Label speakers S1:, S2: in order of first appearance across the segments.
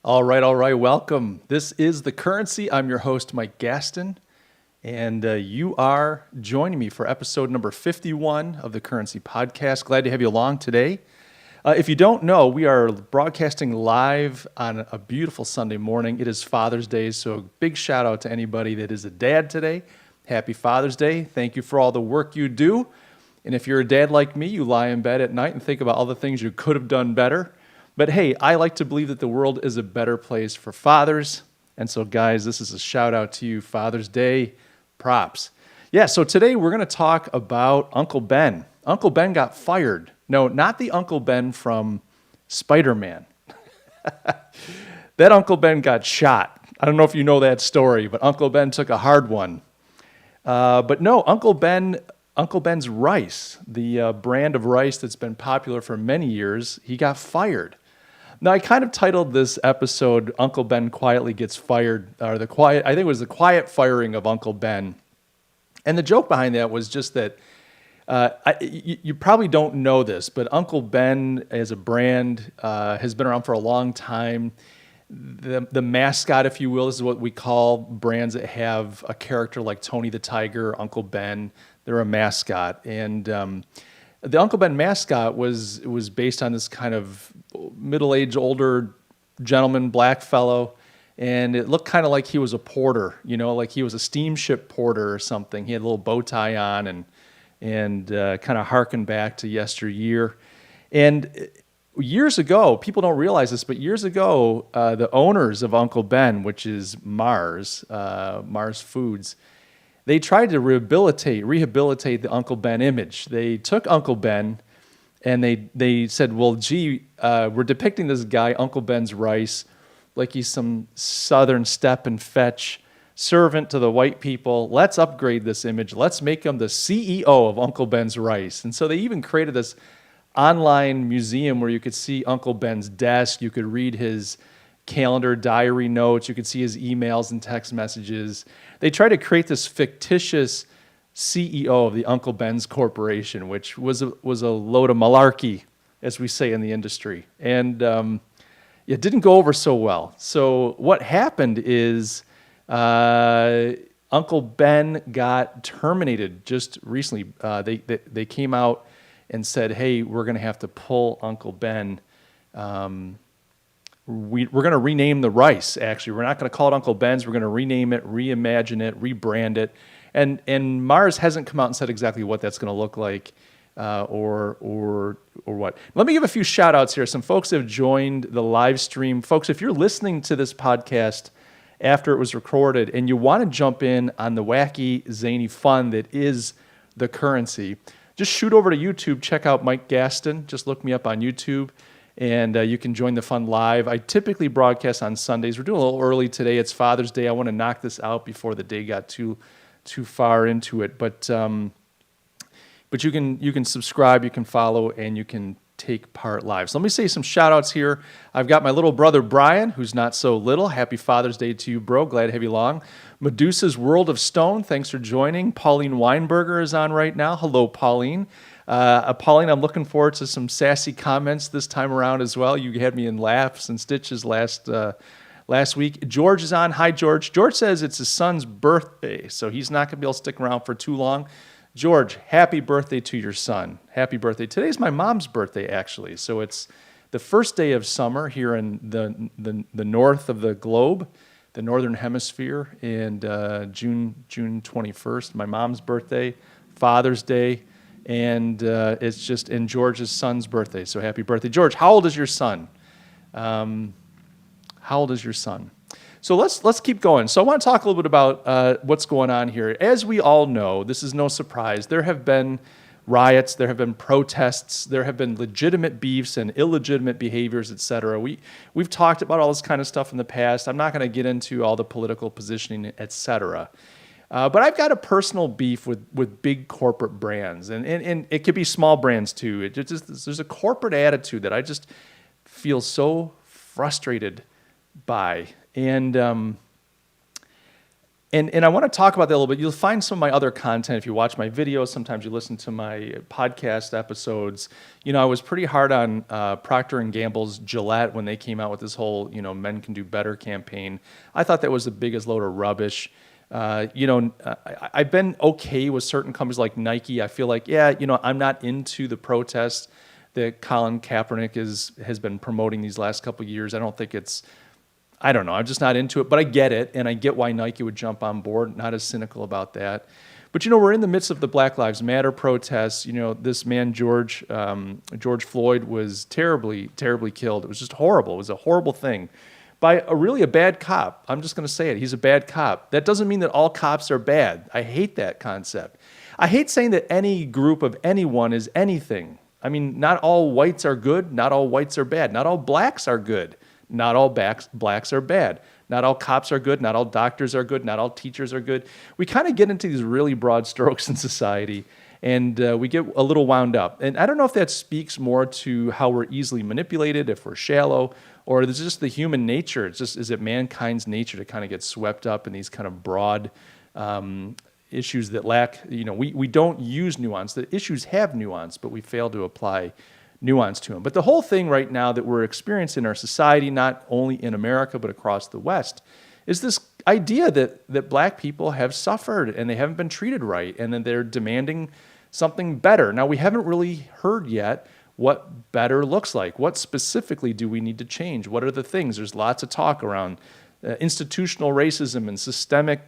S1: All right. Welcome. This is The Currency. I'm your host, Mike Gaston, and you are joining me for episode number 51 of The Currency podcast. Glad to have you along today. If you don't know, we are broadcasting live on a beautiful Sunday morning. It is Father's Day, so a big shout out to anybody that is a dad today. Happy Father's Day. Thank you for all the work you do. And if you're a dad like me, you lie in bed at night and think about all the things you could have done better. But hey, I like to believe that the world is a better place for fathers. And so guys, this is a shout out to you, Father's Day props. Yeah, so today we're going to talk about Uncle Ben. Uncle Ben got fired. No, not the Uncle Ben from Spider-Man. That Uncle Ben got shot. I don't know if you know that story, but Uncle Ben took a hard one. But no, Uncle Ben's rice, the brand of rice that's been popular for many years, he got fired. Now, I kind of titled this episode, Uncle Ben Quietly Gets Fired, or I think it was the quiet firing of Uncle Ben. And the joke behind that was just that, you probably don't know this, but Uncle Ben as a brand has been around for a long time. The mascot, if you will, this is what we call brands that have a character like Tony the Tiger, Uncle Ben. They're a mascot. And the Uncle Ben mascot was based on this kind of middle-aged, older gentleman, black fellow, and it looked kind of like he was a porter, like he was a steamship porter or something. He had a little bow tie on and kind of harkened back to yesteryear. And years ago, people don't realize this, but years ago, the owners of Uncle Ben, which is Mars Foods, they tried to rehabilitate the Uncle Ben image. They took Uncle Ben and they said, well, gee, we're depicting this guy, Uncle Ben's Rice, like he's some southern step and fetch servant to the white people. Let's upgrade this image. Let's make him the CEO of Uncle Ben's Rice. And so they even created this online museum where you could see Uncle Ben's desk. You could read his calendar, diary notes. You could see his emails and text messages. They tried to create this fictitious CEO of the Uncle Ben's Corporation, which was a load of malarkey, as we say in the industry. And it didn't go over so well. So what happened is Uncle Ben got terminated just recently. They came out and said, hey, we're going to have to pull Uncle Ben. We're going to rename the rice, actually. We're not going to call it Uncle Ben's. We're going to rename it, reimagine it, rebrand it. And Mars hasn't come out and said exactly what that's going to look like or what. Let me give a few shout-outs here. Some folks have joined the live stream. Folks, if you're listening to this podcast after it was recorded and you want to jump in on the wacky, zany fun that is The Currency, just shoot over to YouTube, check out Mike Gaston. Just look me up on YouTube, and you can join the fun live. I typically broadcast on Sundays. We're doing a little early today. It's Father's Day. I want to knock this out before the day got too far into it. But you can subscribe, you can follow, and you can take part live. So let me say some shout-outs here. I've got my little brother, Brian, who's not so little. Happy Father's Day to you, bro. Glad to have you along. Medusa's World of Stone, thanks for joining. Pauline Weinberger is on right now. Hello, Pauline. Pauline, I'm looking forward to some sassy comments this time around as well. You had me in laughs and stitches last week. George is on. Hi, George. George says it's his son's birthday, so he's not going to be able to stick around for too long. George, happy birthday to your son. Happy birthday. Today's my mom's birthday, actually. So it's the first day of summer here in the north of the globe, the northern hemisphere, and June 21st, my mom's birthday, Father's Day, and it's just in George's son's birthday. So happy birthday. George, how old is your son? So let's keep going. So I want to talk a little bit about what's going on here. As we all know, this is no surprise. There have been riots, there have been protests, there have been legitimate beefs and illegitimate behaviors, etc. We've talked about all this kind of stuff in the past. I'm not going to get into all the political positioning, etc. But I've got a personal beef with big corporate brands, and it could be small brands too. There's a corporate attitude that I just feel so frustrated by. And And I want to talk about that a little bit. You'll find some of my other content if you watch my videos. Sometimes you listen to my podcast episodes. I was pretty hard on Procter & Gamble's Gillette when they came out with this whole, Men Can Do Better campaign. I thought that was the biggest load of rubbish. I've been okay with certain companies like Nike. I feel like, I'm not into the protests that Colin Kaepernick has been promoting these last couple of years. I don't know. I'm just not into it, but I get it, and I get why Nike would jump on board. Not as cynical about that. But we're in the midst of the Black Lives Matter protests. This man George Floyd was terribly, terribly killed. It was just horrible. It was a horrible thing by a bad cop. I'm just going to say it. He's a bad cop. That doesn't mean that all cops are bad. I hate that concept. I hate saying that any group of anyone is anything. I mean, not all whites are good. Not all whites are bad. Not all blacks are good. Not all blacks are bad. Not all cops are good. Not all doctors are good. Not all teachers are good. We kind of get into these really broad strokes in society, and we get a little wound up. And I don't know if that speaks more to how we're easily manipulated, if we're shallow, or is it just the human nature? Is it mankind's nature to kind of get swept up in these kind of broad issues that lack, we don't use nuance. The issues have nuance, but we fail to apply nuance to them. But the whole thing right now that we're experiencing in our society, not only in America, but across the West, is this idea that black people have suffered and they haven't been treated right, and then they're demanding something better. Now, we haven't really heard yet what better looks like. What specifically do we need to change? What are the things? There's lots of talk around institutional racism and systemic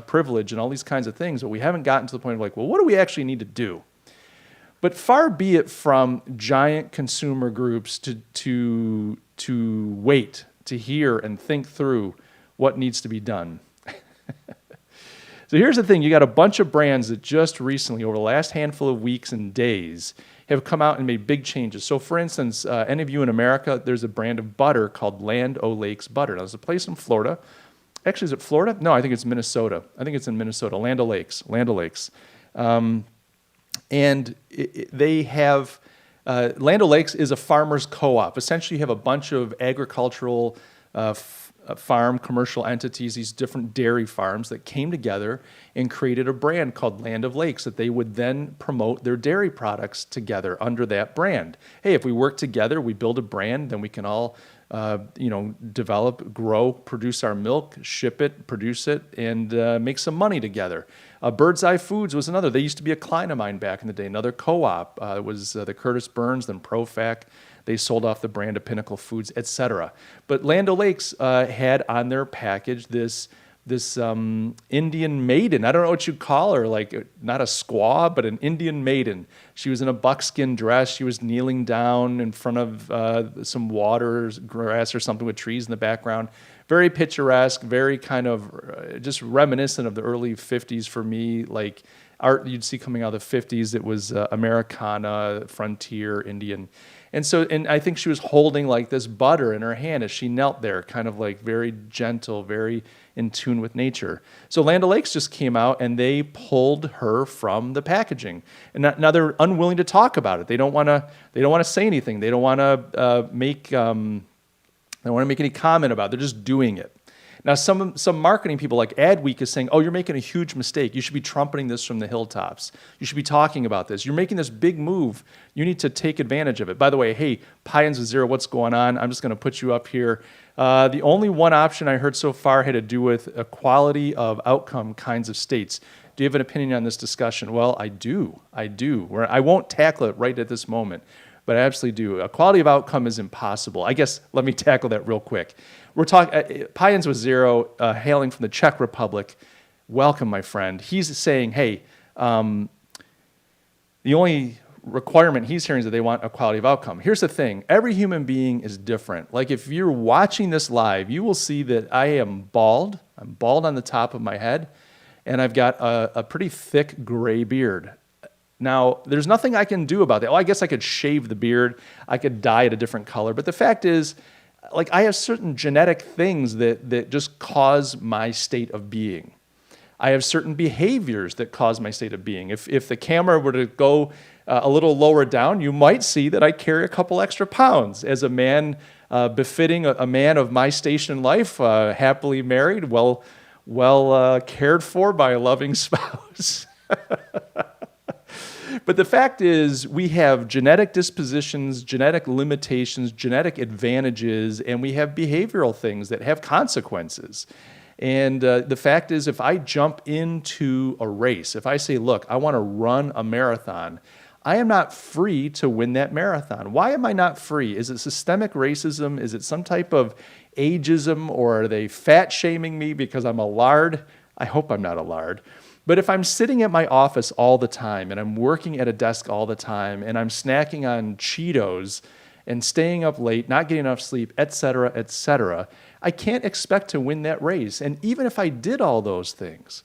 S1: privilege and all these kinds of things, but we haven't gotten to the point of what do we actually need to do? But far be it from giant consumer groups to wait, to hear and think through what needs to be done. So here's the thing. You got a bunch of brands that just recently, over the last handful of weeks and days, have come out and made big changes. So for instance, any of you in America, there's a brand of butter called Land O'Lakes Butter. Now, there's a place in Florida. Actually, is it Florida? No, I think it's Minnesota. I think it's in Minnesota, Land O'Lakes. And they have, Land O'Lakes is a farmer's co-op. Essentially, you have a bunch of agricultural farm commercial entities, these different dairy farms that came together and created a brand called Land of Lakes that they would then promote their dairy products together under that brand. Hey, if we work together, we build a brand, then we can all develop, grow, produce our milk, ship it, produce it, and make some money together. Bird's Eye Foods was another. They used to be a client of mine back in the day, another co-op. It was the Curtis Burns, then Profac. They sold off the brand to Pinnacle Foods, etc. But Land O'Lakes had on their package this Indian maiden. I don't know what you'd call her, not a squaw, but an Indian maiden. She was in a buckskin dress. She was kneeling down in front of some water, grass or something with trees in the background. Very picturesque, very kind of just reminiscent of the early 50s for me, like art you'd see coming out of the 50s. It was Americana, frontier, Indian. And I think she was holding this butter in her hand as she knelt there, kind of very gentle, very in tune with nature. So Land O'Lakes just came out and they pulled her from the packaging. And now they're unwilling to talk about it. They don't want to say anything. They don't want to make any comment about it. They're just doing it. Now, some marketing people like Adweek is saying, oh, you're making a huge mistake. You should be trumpeting this from the hilltops. You should be talking about this. You're making this big move. You need to take advantage of it. By the way, hey, Pions with Zero, what's going on? I'm just going to put you up here. The only one option I heard so far had to do with equality of outcome kinds of states. Do you have an opinion on this discussion? Well, I do. I won't tackle it right at this moment, but I absolutely do. Equality of outcome is impossible. I guess let me tackle that real quick. We're talking, Pions with Zero, hailing from the Czech Republic. Welcome, my friend. He's saying, hey, the only requirement he's hearing is that they want equality of outcome. Here's the thing. Every human being is different. If you're watching this live, you will see that I am bald. I'm bald on the top of my head, and I've got a pretty thick gray beard. Now, there's nothing I can do about that. I guess I could shave the beard. I could dye it a different color. But the fact is, I have certain genetic things that just cause my state of being. I have certain behaviors that cause my state of being. If the camera were to go a little lower down, you might see that I carry a couple extra pounds. As a man befitting a man of my station in life, happily married, well well cared for by a loving spouse. But the fact is, we have genetic dispositions, genetic limitations, genetic advantages, and we have behavioral things that have consequences. And the fact is, if I jump into a race, if I say, look, I want to run a marathon, I am not free to win that marathon. Why am I not free? Is it systemic racism? Is it some type of ageism? Or are they fat shaming me because I'm a lard? I hope I'm not a lard. But if I'm sitting at my office all the time and I'm working at a desk all the time and I'm snacking on Cheetos and staying up late, not getting enough sleep, et cetera, I can't expect to win that race. And even if I did all those things,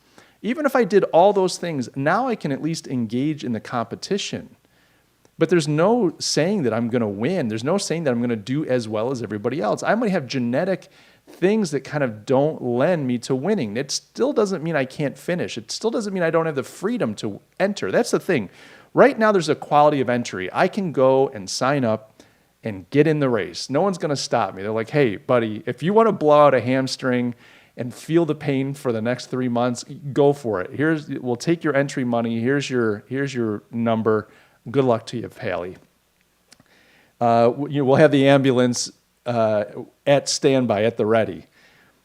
S1: now I can at least engage in the competition. But there's no saying that I'm going to win. There's no saying that I'm going to do as well as everybody else. I might have genetic things that kind of don't lend me to winning. It still doesn't mean I can't finish. It still doesn't mean I don't have the freedom to enter. That's the thing. Right now, there's a quality of entry. I can go and sign up and get in the race. No one's going to stop me. They're like, hey, buddy, if you want to blow out a hamstring and feel the pain for the next 3 months, go for it. We'll take your entry money. Here's your number. Good luck to you, Pally. We'll have the ambulance at standby, at the ready.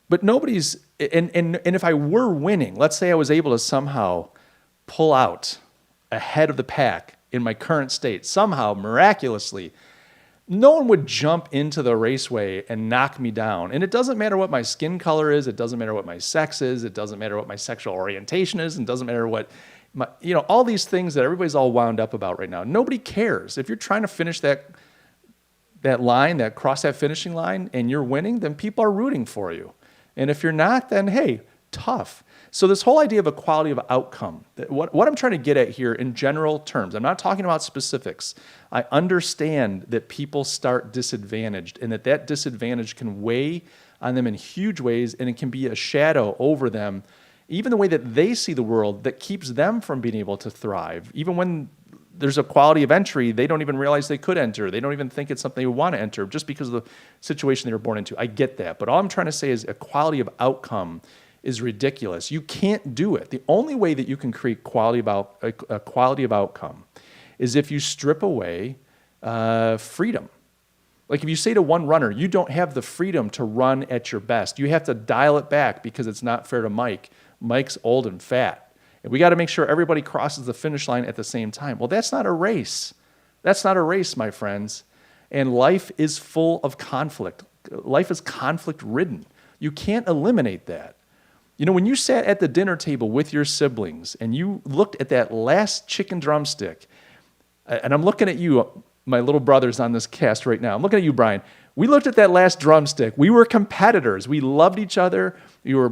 S1: But nobody's, and if I were winning, let's say I was able to somehow pull out ahead of the pack in my current state, somehow, miraculously, no one would jump into the raceway and knock me down. And it doesn't matter what my skin color is, it doesn't matter what my sex is, it doesn't matter what my sexual orientation is, and it doesn't matter what all these things that everybody's all wound up about right now. Nobody cares. If you're trying to finish that line, cross that finishing line, and you're winning, then people are rooting for you. And if you're not, then hey, tough. So this whole idea of equality of outcome, what I'm trying to get at here in general terms, I'm not talking about specifics. I understand that people start disadvantaged and that disadvantage can weigh on them in huge ways, and it can be a shadow over them, even the way that they see the world, that keeps them from being able to thrive. Even when there's a quality of entry, they don't even realize they could enter. They don't even think it's something they want to enter just because of the situation they were born into. I get that. But all I'm trying to say is equality of outcome is ridiculous. You can't do it. The only way that you can create quality of outcome is if you strip away freedom. Like if you say to one runner, you don't have the freedom to run at your best. You have to dial it back because it's not fair to Mike. Mike's old and fat. And we got to make sure everybody crosses the finish line at the same time. Well, that's not a race. That's not a race, my friends. And life is full of conflict. Life is conflict-ridden. You can't eliminate that. When you sat at the dinner table with your siblings and you looked at that last chicken drumstick, and I'm looking at you, my little brother's on this cast right now. I'm looking at you, Brian. We looked at that last drumstick. We were competitors. We loved each other. We were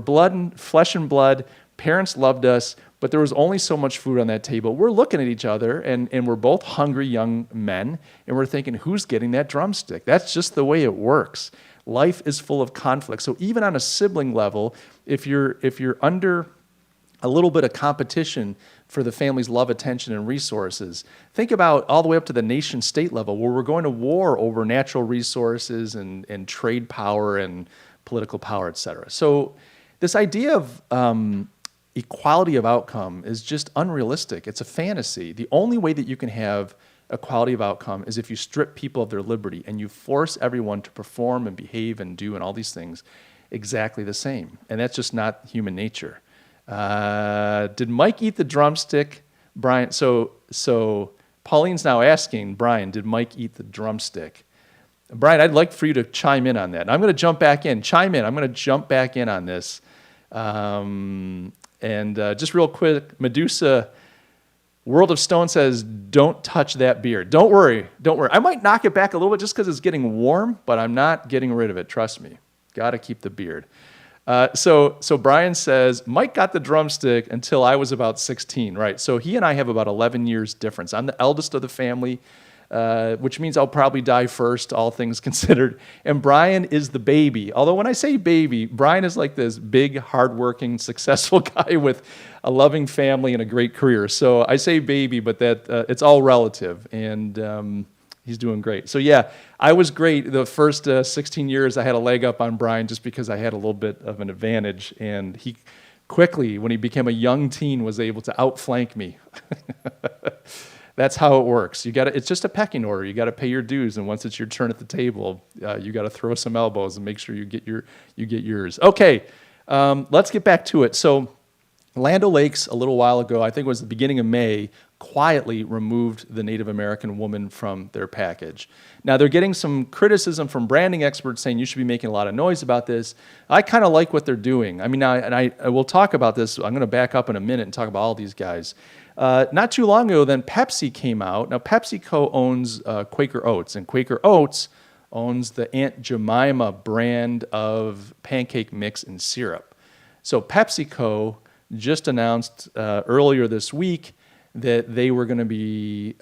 S1: flesh and blood. Parents loved us, but there was only so much food on that table. We're looking at each other, and we're both hungry young men, and we're thinking, who's getting that drumstick? That's just the way it works. Life is full of conflict. So even on a sibling level, if you're under a little bit of competition for the family's love, attention, and resources, think about all the way up to the nation state level where we're going to war over natural resources and trade power and political power, et cetera. So this idea of equality of outcome is just unrealistic. It's a fantasy. The only way that you can have equality of outcome is if you strip people of their liberty and you force everyone to perform and behave and do and all these things exactly the same. And that's just not human nature. Did Mike eat the drumstick? Brian, so Pauline's now asking, Brian, did Mike eat the drumstick? Brian, I'd like for you to chime in on that. And I'm going to jump back in. Chime in. I'm going to jump back in on this. Just real quick, Medusa, World of Stone says, don't touch that beard. Don't worry. I might knock it back a little bit just because it's getting warm, but I'm not getting rid of it. Trust me. Got to keep the beard. So Brian says, Mike got the drumstick until I was about 16, right? So he and I have about 11 years difference. I'm the eldest of the family, which means I'll probably die first, all things considered. And Brian is the baby. Although when I say baby, Brian is like this big, hardworking, successful guy with a loving family and a great career. So I say baby, but that it's all relative. And He's doing great. So yeah, I was great. The first 16 years, I had a leg up on Brian just because I had a little bit of an advantage, and he quickly, when he became a young teen, was able to outflank me. That's how it works. It's just a pecking order. You got to pay your dues, and once it's your turn at the table, you got to throw some elbows and make sure you get yours. Okay, let's get back to it. So, Land O'Lakes, a little while ago, I think it was the beginning of May, quietly removed the Native American woman from their package. Now, they're getting some criticism from branding experts saying you should be making a lot of noise about this. I kind of like what they're doing. I mean, I will talk about this. I'm going to back up in a minute and talk about all these guys. Not too long ago, then Pepsi came out. Now, PepsiCo owns Quaker Oats, and Quaker Oats owns the Aunt Jemima brand of pancake mix and syrup. So PepsiCo just announced earlier this week that they were going to be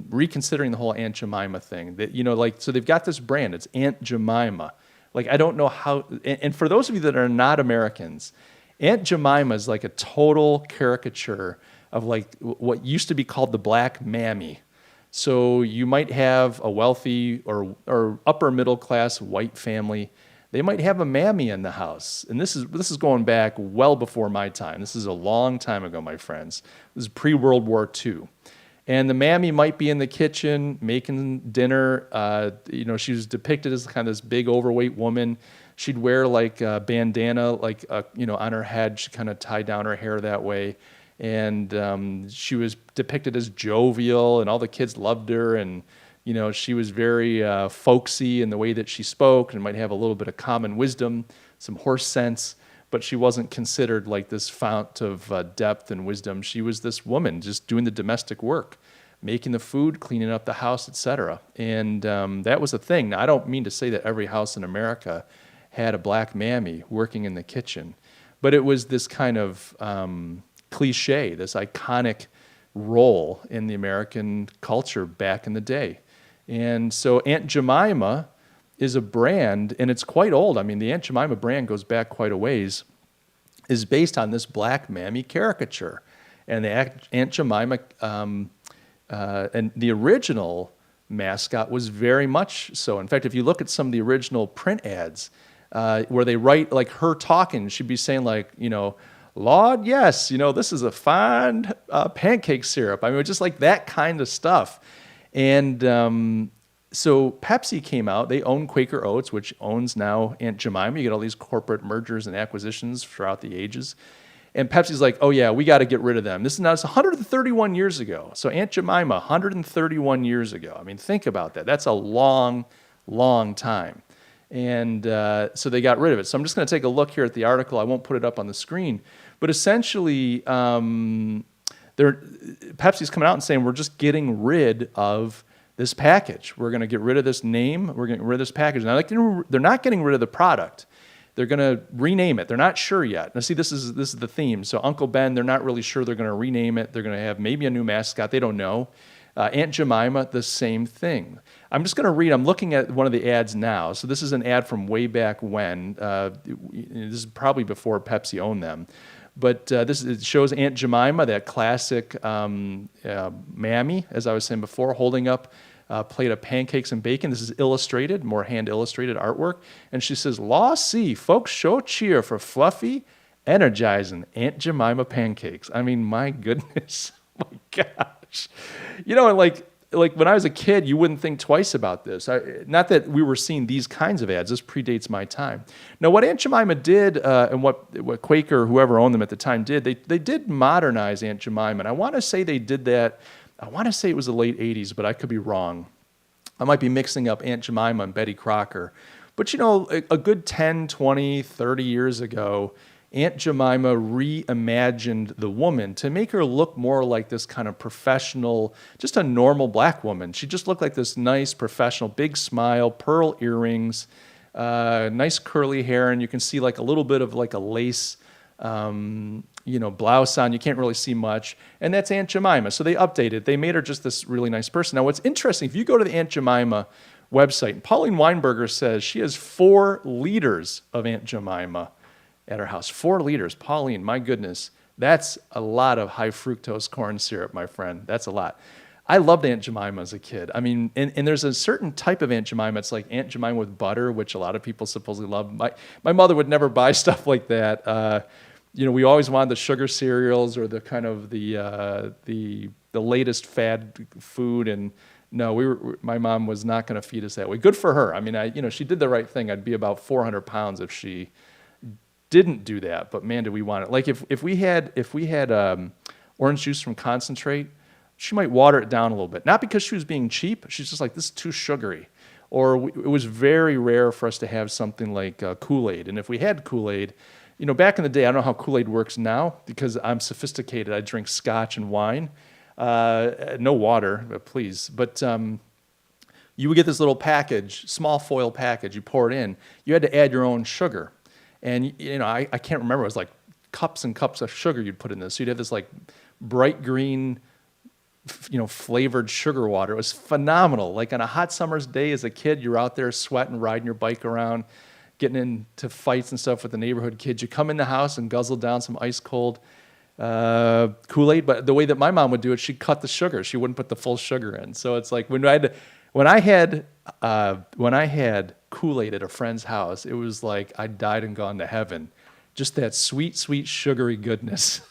S1: reconsidering the whole Aunt Jemima thing. That, so they've got this brand. It's Aunt Jemima. Like, I don't know how. And for those of you that are not Americans, Aunt Jemima is like a total caricature of like what used to be called the black mammy. So you might have a wealthy or upper middle class white family. They might have a mammy in the house. And this is going back well before my time. This is a long time ago, my friends. This is pre-World War II. And the mammy might be in the kitchen making dinner. She was depicted as kind of this big overweight woman. She'd wear like a bandana, on her head. She kind of tied down her hair that way. And she was depicted as jovial, and all the kids loved her. And, she was very folksy in the way that she spoke, and might have a little bit of common wisdom, some horse sense. But she wasn't considered like this fount of depth and wisdom. She was this woman just doing the domestic work, making the food, cleaning up the house, etc. And that was a thing. Now, I don't mean to say that every house in America had a black mammy working in the kitchen, but it was this kind of cliche, this iconic role in the American culture back in the day. And so Aunt Jemima is a brand, and it's quite old. I mean, the Aunt Jemima brand goes back quite a ways, is based on this black mammy caricature. And the Aunt Jemima, and the original mascot was very much so. In fact, if you look at some of the original print ads, where they write like her talking, she'd be saying like, Lord, yes, this is a fine pancake syrup. I mean, just like that kind of stuff. And so Pepsi came out. They own Quaker Oats, which owns now Aunt Jemima. You get all these corporate mergers and acquisitions throughout the ages. And Pepsi's like, oh yeah, we got to get rid of them. This is now, it's 131 years ago. So Aunt Jemima, 131 years ago. I mean, think about that. That's a long, long time. And so they got rid of it. So I'm just going to take a look here at the article. I won't put it up on the screen. But essentially, Pepsi's coming out and saying, we're just getting rid of this package. We're going to get rid of this name. We're getting rid of this package. Now, they're not getting rid of the product. They're going to rename it. They're not sure yet. Now, see, this is the theme. So Uncle Ben, they're not really sure. They're going to rename it. They're going to have maybe a new mascot. They don't know. Aunt Jemima, the same thing. I'm just going to read. I'm looking at one of the ads now. So this is an ad from way back when. This is probably before Pepsi owned them. But it shows Aunt Jemima, that classic mammy, as I was saying before, holding up a plate of pancakes and bacon. This is illustrated, more hand-illustrated artwork. And she says, "Law see, folks show cheer for fluffy, energizing Aunt Jemima pancakes." I mean, my goodness. Oh my gosh. And like when I was a kid, you wouldn't think twice about this. Not that we were seeing these kinds of ads. This predates my time. Now, what Aunt Jemima did, and what Quaker, whoever owned them at the time, did, they did modernize Aunt Jemima. And I want to say they did that, I want to say it was the late 80s, but I could be wrong. I might be mixing up Aunt Jemima and Betty Crocker. But, a good 10, 20, 30 years ago, Aunt Jemima reimagined the woman to make her look more like this kind of professional, just a normal black woman. She just looked like this nice professional, big smile, pearl earrings, nice curly hair, and you can see like a little bit of like a lace, blouse on. You can't really see much, and that's Aunt Jemima. So they updated. They made her just this really nice person. Now, what's interesting, if you go to the Aunt Jemima website, Pauline Weinberger says she has 4 liters of Aunt Jemima at her house. 4 liters. Pauline, my goodness, that's a lot of high fructose corn syrup, my friend. That's a lot. I loved Aunt Jemima as a kid. I mean, and there's a certain type of Aunt Jemima. It's like Aunt Jemima with butter, which a lot of people supposedly love. My mother would never buy stuff like that. We always wanted the sugar cereals or the kind of the latest fad food. And no, my mom was not going to feed us that way. Good for her. I mean, she did the right thing. I'd be about 400 pounds if she didn't do that. But man, did we want it? Like if we had orange juice from concentrate, she might water it down a little bit. Not because she was being cheap. She's just like, this is too sugary. Or it was very rare for us to have something like Kool-Aid. And if we had Kool-Aid, back in the day, I don't know how Kool-Aid works now because I'm sophisticated. I drink scotch and wine. No water, please. But you would get this little package, small foil package. You pour it in. You had to add your own sugar. And, I can't remember. It was like cups and cups of sugar you'd put in this. So you'd have this like bright green, flavored sugar water. It was phenomenal. Like on a hot summer's day as a kid, you're out there sweating, riding your bike around, getting into fights and stuff with the neighborhood kids. You come in the house and guzzle down some ice cold Kool-Aid. But the way that my mom would do it, she'd cut the sugar. She wouldn't put the full sugar in. So it's like when I had Kool-Aid at a friend's house, it was like I died and gone to heaven. Just that sweet, sweet, sugary goodness.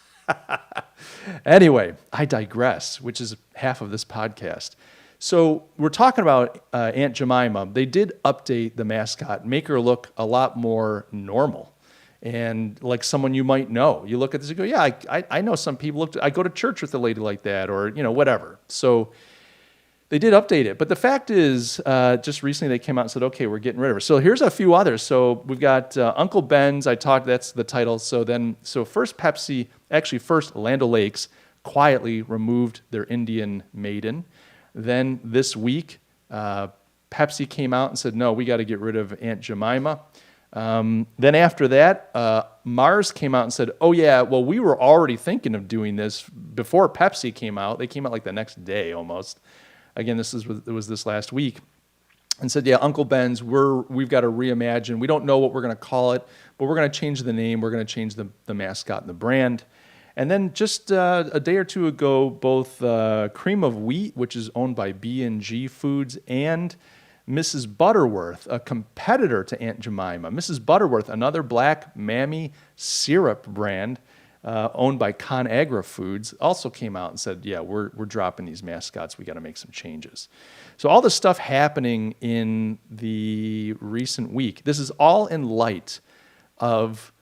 S1: Anyway, I digress, which is half of this podcast. So we're talking about Aunt Jemima. They did update the mascot, make her look a lot more normal and like someone you might know. You look at this and go, yeah, I know some people. I go to church with a lady like that or, whatever. So they did update it. But the fact is, just recently they came out and said, okay, we're getting rid of her. So here's a few others. So we've got Uncle Ben's. That's the title. So first Pepsi, first Land O'Lakes quietly removed their Indian maiden. Then this week, Pepsi came out and said, no, we got to get rid of Aunt Jemima. Then after that, Mars came out and said, oh yeah, well, we were already thinking of doing this before Pepsi came out. They came out like the next day almost. Again, it was this last week, and said, yeah, Uncle Ben's, we've got to reimagine. We don't know what we're going to call it, but we're going to change the name. We're going to change the mascot and the brand. And then just a day or two ago, both Cream of Wheat, which is owned by B&G Foods, and Mrs. Butterworth, a competitor to Aunt Jemima. Mrs. Butterworth, another black mammy syrup brand, owned by ConAgra Foods, also came out and said, yeah, we're dropping these mascots. We got to make some changes. So all this stuff happening in the recent week, this is all in light of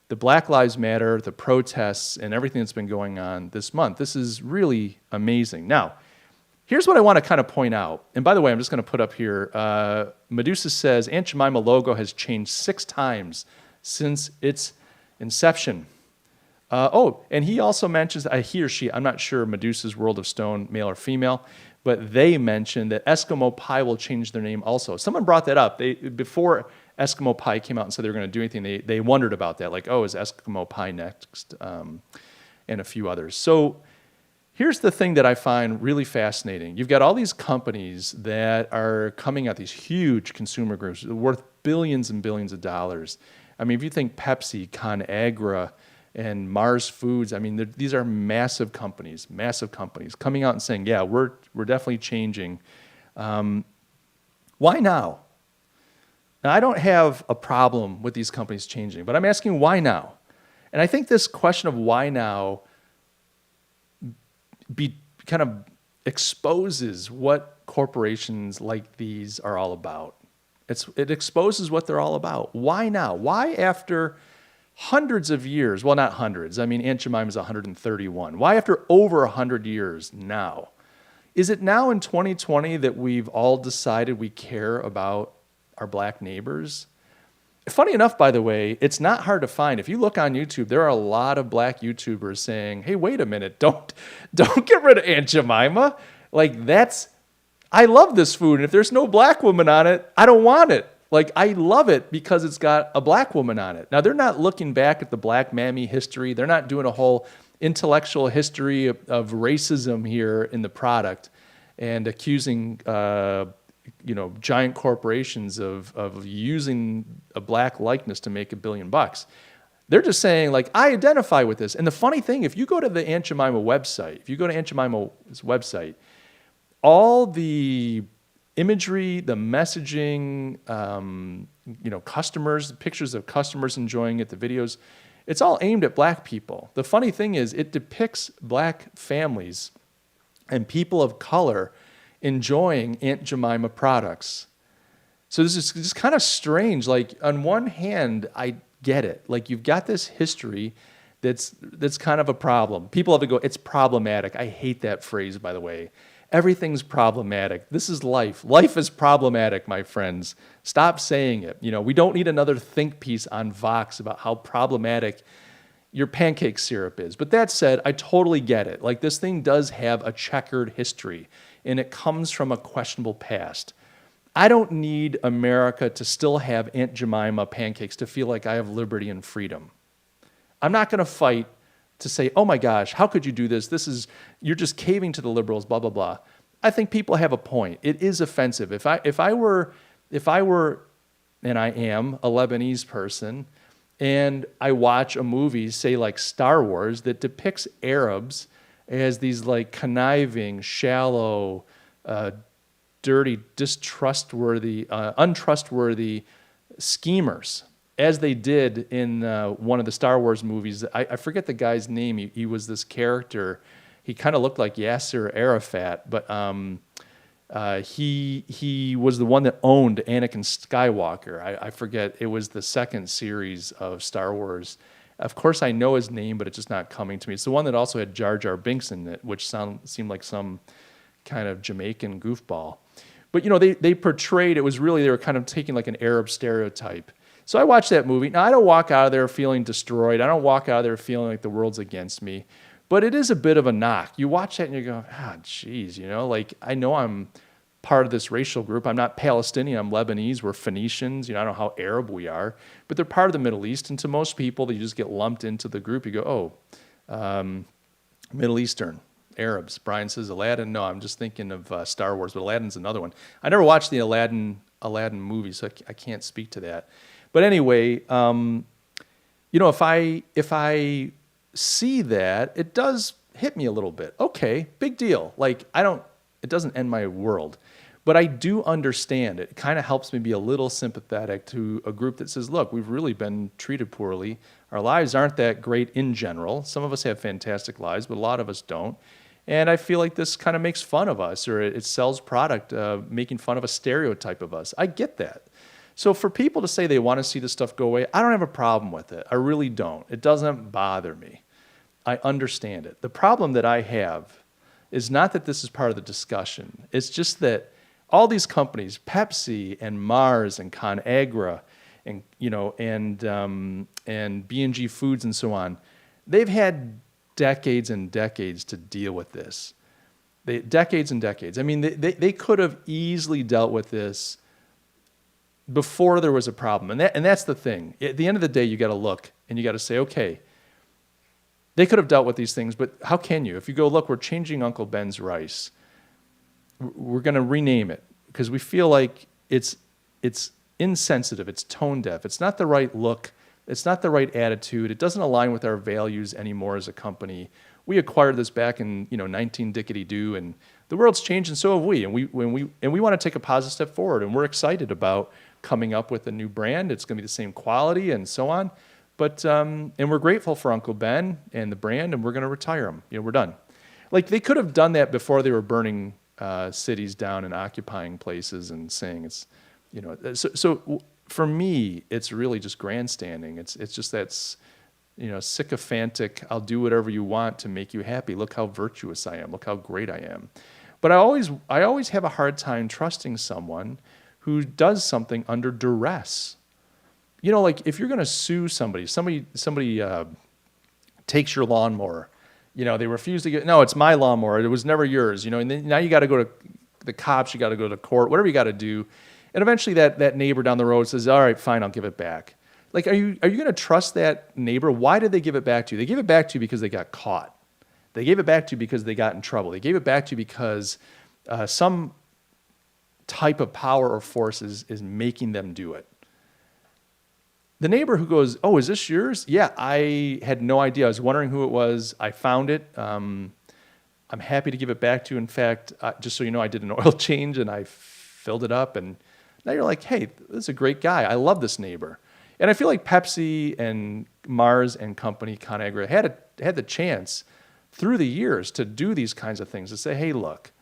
S1: the Black Lives Matter, the protests, and everything that's been going on this month. This is really amazing. Now, here's what I want to kind of point out. And by the way, I'm just going to put up here, Medusa says, Aunt Jemima logo has changed 6 times since its inception. And he also mentions, he or she, I'm not sure, Medusa's World of Stone, male or female, but they mentioned that Eskimo Pie will change their name also. Someone brought that up. Before Eskimo Pie came out and said they were going to do anything, they wondered about that, like, is Eskimo Pie next, and a few others. So here's the thing that I find really fascinating. You've got all these companies that are coming out, these huge consumer groups, worth billions and billions of dollars. I mean, if you think Pepsi, ConAgra, and Mars Foods, I mean, these are massive companies coming out and saying, yeah, we're definitely changing. Why now? Now, I don't have a problem with these companies changing, but I'm asking why now? And I think this question of why now kind of exposes what corporations like these are all about. It exposes what they're all about. Why now? Why after hundreds of years? Well, not hundreds. I mean, Aunt Jemima is 131. Why after over 100 years now? Is it now in 2020 that we've all decided we care about our black neighbors? Funny enough, by the way, it's not hard to find. If you look on YouTube, there are a lot of black YouTubers saying, hey, wait a minute, don't get rid of Aunt Jemima. Like, I love this food, and if there's no black woman on it, I don't want it. Like, I love it because it's got a black woman on it. Now, they're not looking back at the black mammy history. They're not doing a whole intellectual history of racism here in the product and accusing giant corporations of using a black likeness to make $1 billion. They're just saying, like, I identify with this. And the funny thing, if you go to the Aunt Jemima website, if you go to Aunt Jemima's website, all the imagery, the messaging, customers, pictures of customers enjoying it, the videos, it's all aimed at black people. The funny thing is it depicts black families and people of color enjoying Aunt Jemima products. So this is just kind of strange. Like, on one hand, I get it. Like, you've got this history that's kind of a problem. People have to go, it's problematic. I hate that phrase, by the way. Everything's problematic. This is life. Life is problematic, my friends. Stop saying it. We don't need another think piece on Vox about how problematic your pancake syrup is. But that said, I totally get it. Like, this thing does have a checkered history, and it comes from a questionable past. I don't need America to still have Aunt Jemima pancakes to feel like I have liberty and freedom. I'm not going to fight to say, oh my gosh, how could you do this? You're just caving to the liberals, blah, blah, blah. I think people have a point. It is offensive. If I were, and I am a Lebanese person, and I watch a movie, say like Star Wars, that depicts Arabs as these like conniving, shallow, dirty, distrustworthy, untrustworthy schemers, as they did in one of the Star Wars movies. I forget the guy's name. He was this character. He kind of looked like Yasser Arafat, but he was the one that owned Anakin Skywalker. I forget. It was the second series of Star Wars. Of course, I know his name, but it's just not coming to me. It's the one that also had Jar Jar Binks in it, which seemed like some kind of Jamaican goofball. But, they portrayed, it was really, they were kind of taking like an Arab stereotype. So I watched that movie. Now, I don't walk out of there feeling destroyed. I don't walk out of there feeling like the world's against me. But it is a bit of a knock. You watch that and you go, geez, like, I know I'm part of this racial group. I'm not Palestinian. I'm Lebanese. We're Phoenicians. I don't know how Arab we are. But they're part of the Middle East. And to most people, you just get lumped into the group. You go, Middle Eastern, Arabs. Brian says Aladdin. No, I'm just thinking of Star Wars, but Aladdin's another one. I never watched the Aladdin movie, so I can't speak to that. But anyway, if I see that, it does hit me a little bit. Okay, big deal. Like, it doesn't end my world. But I do understand it. It kind of helps me be a little sympathetic to a group that says, look, we've really been treated poorly. Our lives aren't that great in general. Some of us have fantastic lives, but a lot of us don't. And I feel like this kind of makes fun of us, or it sells product, making fun of a stereotype of us. I get that. So for people to say they want to see this stuff go away, I don't have a problem with it. I really don't. It doesn't bother me. I understand it. The problem that I have is not that this is part of the discussion. It's just that all these companies, Pepsi and Mars and ConAgra and and B&G Foods and so on, they've had decades and decades to deal with this. Decades and decades. I mean, they could have easily dealt with this before there was a problem. And that's the thing. At the end of the day, you got to look and you got to say, okay, they could have dealt with these things, but how can you? If you go, look, we're changing Uncle Ben's rice. We're going to rename it because we feel like it's insensitive. It's tone deaf. It's not the right look. It's not the right attitude. It doesn't align with our values anymore as a company. We acquired this back in 19 dickety-doo, and the world's changed, and so have we. And we want to take a positive step forward, and we're excited about coming up with a new brand. It's going to be the same quality and so on. But and we're grateful for Uncle Ben and the brand, and we're going to retire him. We're done. Like, they could have done that before they were burning cities down and occupying places and saying it's, So for me, it's really just grandstanding. It's just that's, sycophantic. I'll do whatever you want to make you happy. Look how virtuous I am. Look how great I am. But I always have a hard time trusting someone who does something under duress. Like, if you're going to sue somebody takes your lawnmower, they refuse to no, it's my lawnmower. It was never yours, and then now you got to go to the cops, you got to go to court, whatever you got to do. And eventually that neighbor down the road says, all right, fine, I'll give it back. Like, are you going to trust that neighbor? Why did they give it back to you? They gave it back to you because they got caught. They gave it back to you because they got in trouble. They gave it back to you because some type of power or force is making them do it. The neighbor who goes, oh, is this yours? Yeah, I had no idea. I was wondering who it was. I found it. I'm happy to give it back to you. In fact, just so you know, I did an oil change and I filled it up. And now you're like, hey, this is a great guy. I love this neighbor. And I feel like Pepsi and Mars and company, ConAgra, had the chance through the years to do these kinds of things, to say, hey, look,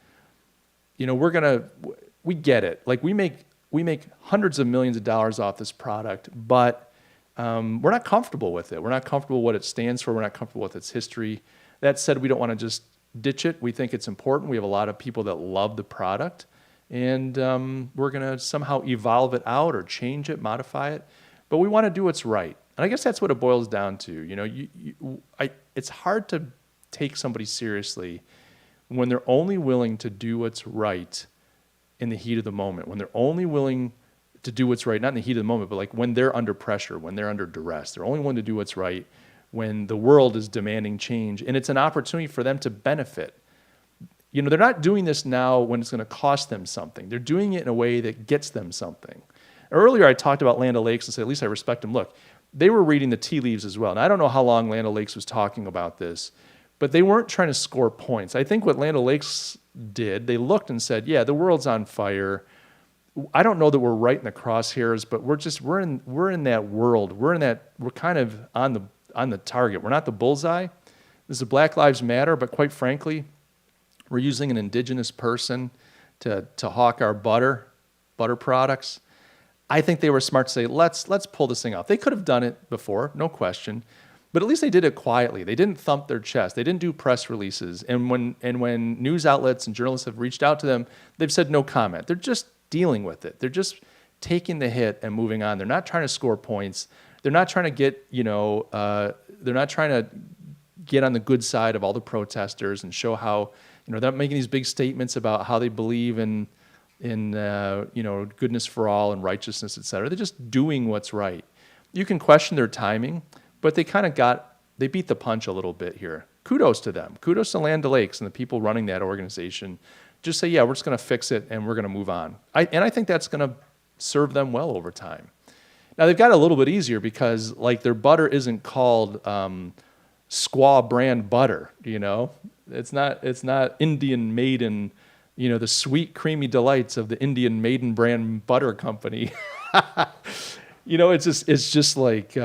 S1: we get it. Like we make hundreds of millions of dollars off this product, but we're not comfortable with it. We're not comfortable with what it stands for. We're not comfortable with its history. That said, we don't want to just ditch it. We think it's important. We have a lot of people that love the product, and we're going to somehow evolve it out or change it, modify it. But we want to do what's right. And I guess that's what it boils down to. It's hard to take somebody seriously when they're only willing to do what's right in the heat of the moment, when they're only willing to do what's right, not in the heat of the moment, but like when they're under pressure, when they're under duress. They're only willing to do what's right when the world is demanding change, and it's an opportunity for them to benefit. They're not doing this now when it's going to cost them something. They're doing it in a way that gets them something. Earlier, I talked about Land O'Lakes and said, at least I respect them. Look, they were reading the tea leaves as well. And I don't know how long Land O'Lakes was talking about this, but they weren't trying to score points. I think what Land O'Lakes did, they looked and said, yeah, the world's on fire. I don't know that we're right in the crosshairs, but we're in that world. We're kind of on the target. We're not the bullseye. This is Black Lives Matter, but quite frankly, we're using an indigenous person to hawk our butter products. I think they were smart to say, let's pull this thing off. They could have done it before, no question, but at least they did it quietly. They didn't thump their chest. They didn't do press releases. And when news outlets and journalists have reached out to them, they've said no comment. They're just dealing with it. They're just taking the hit and moving on. They're not trying to score points. They're not trying to get, they're not trying to get on the good side of all the protesters and show how, they're not making these big statements about how they believe in goodness for all and righteousness, et cetera. They're just doing what's right. You can question their timing, but they beat the punch a little bit here. Kudos to them. Kudos to Land O'Lakes and the people running that organization. Just say, yeah, we're just going to fix it and we're going to move on. I think that's going to serve them well over time. Now, they've got it a little bit easier because like their butter isn't called Squaw brand butter, It's not Indian Maiden, the sweet, creamy delights of the Indian Maiden brand butter company. It's just like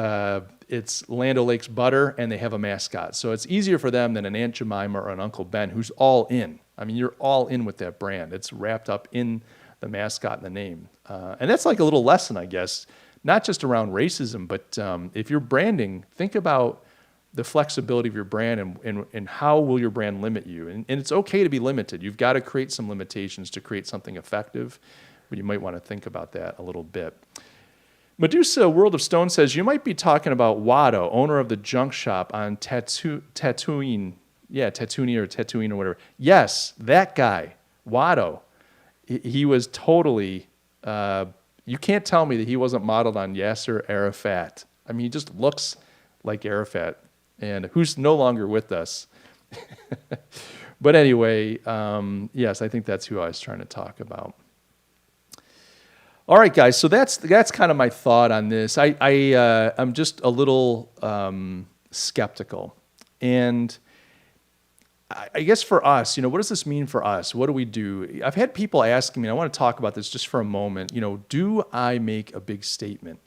S1: it's Land O'Lakes butter, and they have a mascot. So it's easier for them than an Aunt Jemima or an Uncle Ben, who's all in. I mean, you're all in with that brand. It's wrapped up in the mascot and the name. And that's like a little lesson, I guess, not just around racism, but if you're branding, think about the flexibility of your brand and how will your brand limit you. And it's okay to be limited. You've got to create some limitations to create something effective, but you might want to think about that a little bit. Medusa World of Stone says, you might be talking about Watto, owner of the junk shop on Tatooine. Yeah, Tatooine or whatever. Yes, that guy, Watto. He was totally, you can't tell me that he wasn't modeled on Yasser Arafat. I mean, he just looks like Arafat, and who's no longer with us. But anyway, yes, I think that's who I was trying to talk about. All right, guys, so that's kind of my thought on this. I'm just a little skeptical. And I guess for us, what does this mean for us? What do we do? I've had people asking me, and I want to talk about this just for a moment, do I make a big statement?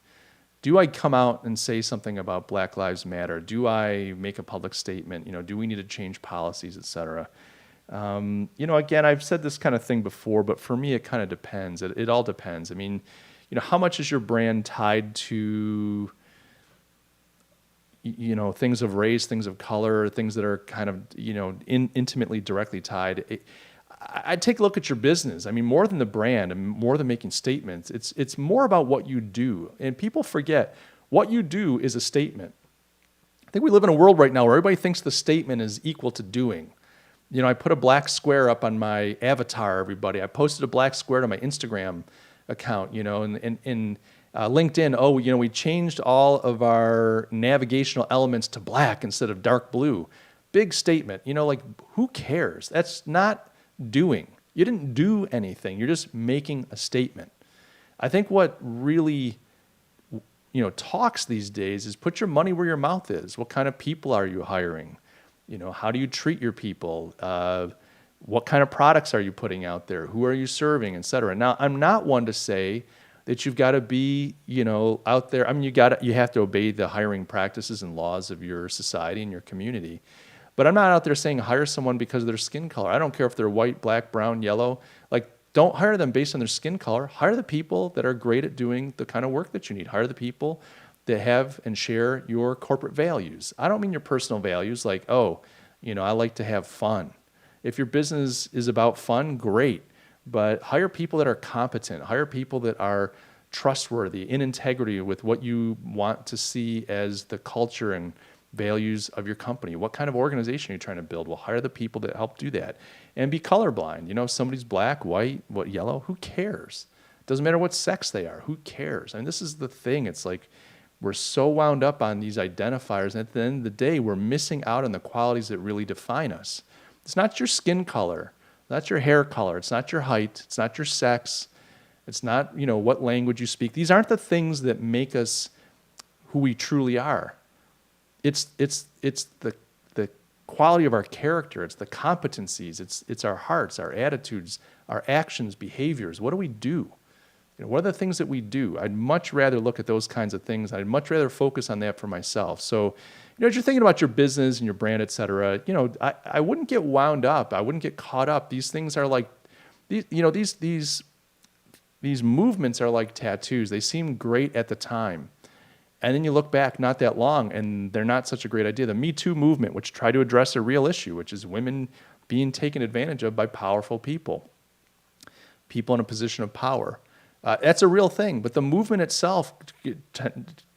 S1: Do I come out and say something about Black Lives Matter? Do I make a public statement? Do we need to change policies, et cetera? Again, I've said this kind of thing before, but for me, it kind of depends. It all depends. I mean, how much is your brand tied to, things of race, things of color, things that are kind of, intimately, directly tied? I'd take a look at your business. I mean, more than the brand and more than making statements, it's more about what you do. And people forget what you do is a statement. I think we live in a world right now where everybody thinks the statement is equal to doing. I put a black square up on my avatar, everybody. I posted a black square to my Instagram account, and LinkedIn. We changed all of our navigational elements to black instead of dark blue. Big statement. Who cares? That's not doing. You didn't do anything. You're just making a statement. I think what really, talks these days is put your money where your mouth is. What kind of people are you hiring? How do you treat your people? What kind of products are you putting out there? Who are you serving, et cetera? Now, I'm not one to say that you've got to be, out there. I mean, you have to obey the hiring practices and laws of your society and your community. But I'm not out there saying hire someone because of their skin color. I don't care if they're white, black, brown, yellow. Like, don't hire them based on their skin color. Hire the people that are great at doing the kind of work that you need. Hire the people that have and share your corporate values. I don't mean your personal values like, I like to have fun. If your business is about fun, great. But hire people that are competent. Hire people that are trustworthy, in integrity with what you want to see as the culture and values of your company. What kind of organization are you trying to build? Well, hire the people that help do that. And be colorblind. If somebody's black, white, yellow, who cares? Doesn't matter what sex they are. Who cares? I mean, this is the thing. It's like we're so wound up on these identifiers, and at the end of the day, we're missing out on the qualities that really define us. It's not your skin color. It's not your hair color. It's not your height. It's not your sex. It's not, what language you speak. These aren't the things that make us who we truly are. It's the quality of our character. It's the competencies. It's our hearts, our attitudes, our actions, behaviors. What do we do? What are the things that we do? I'd much rather look at those kinds of things. I'd much rather focus on that for myself. So, as you're thinking about your business and your brand, et cetera, I wouldn't get wound up. I wouldn't get caught up. These things are like, these movements are like tattoos. They seem great at the time. And then you look back not that long, and they're not such a great idea. The Me Too movement, which tried to address a real issue, which is women being taken advantage of by powerful people in a position of power. That's a real thing. But the movement itself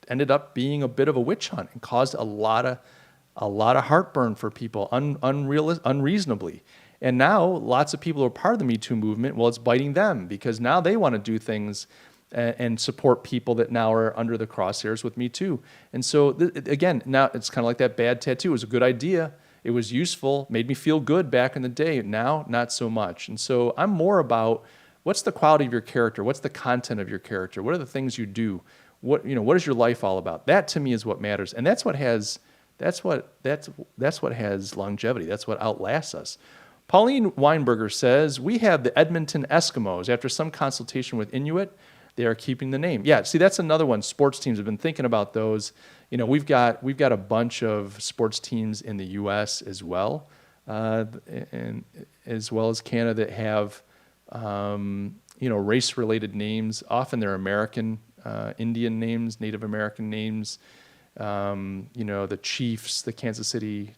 S1: ended up being a bit of a witch hunt and caused a lot of heartburn for people unreasonably. And now lots of people who are part of the Me Too movement, well, it's biting them because now they want to do things and support people that now are under the crosshairs with Me Too. And so, again, now it's kind of like that bad tattoo. It was a good idea. It was useful, made me feel good back in the day. Now, not so much. And so I'm more about what's the quality of your character? What's the content of your character? What are the things you do? What is your life all about? That to me is what matters. And that's what has longevity. That's what outlasts us. Pauline Weinberger says, we have the Edmonton Eskimos. After some consultation with Inuit, they are keeping the name. Yeah, see, that's another one. Sports teams have been thinking about those. We've got a bunch of sports teams in the U.S. as well, and as well as Canada that have race-related names. Often they're American, Indian names, Native American names. The Chiefs, the Kansas City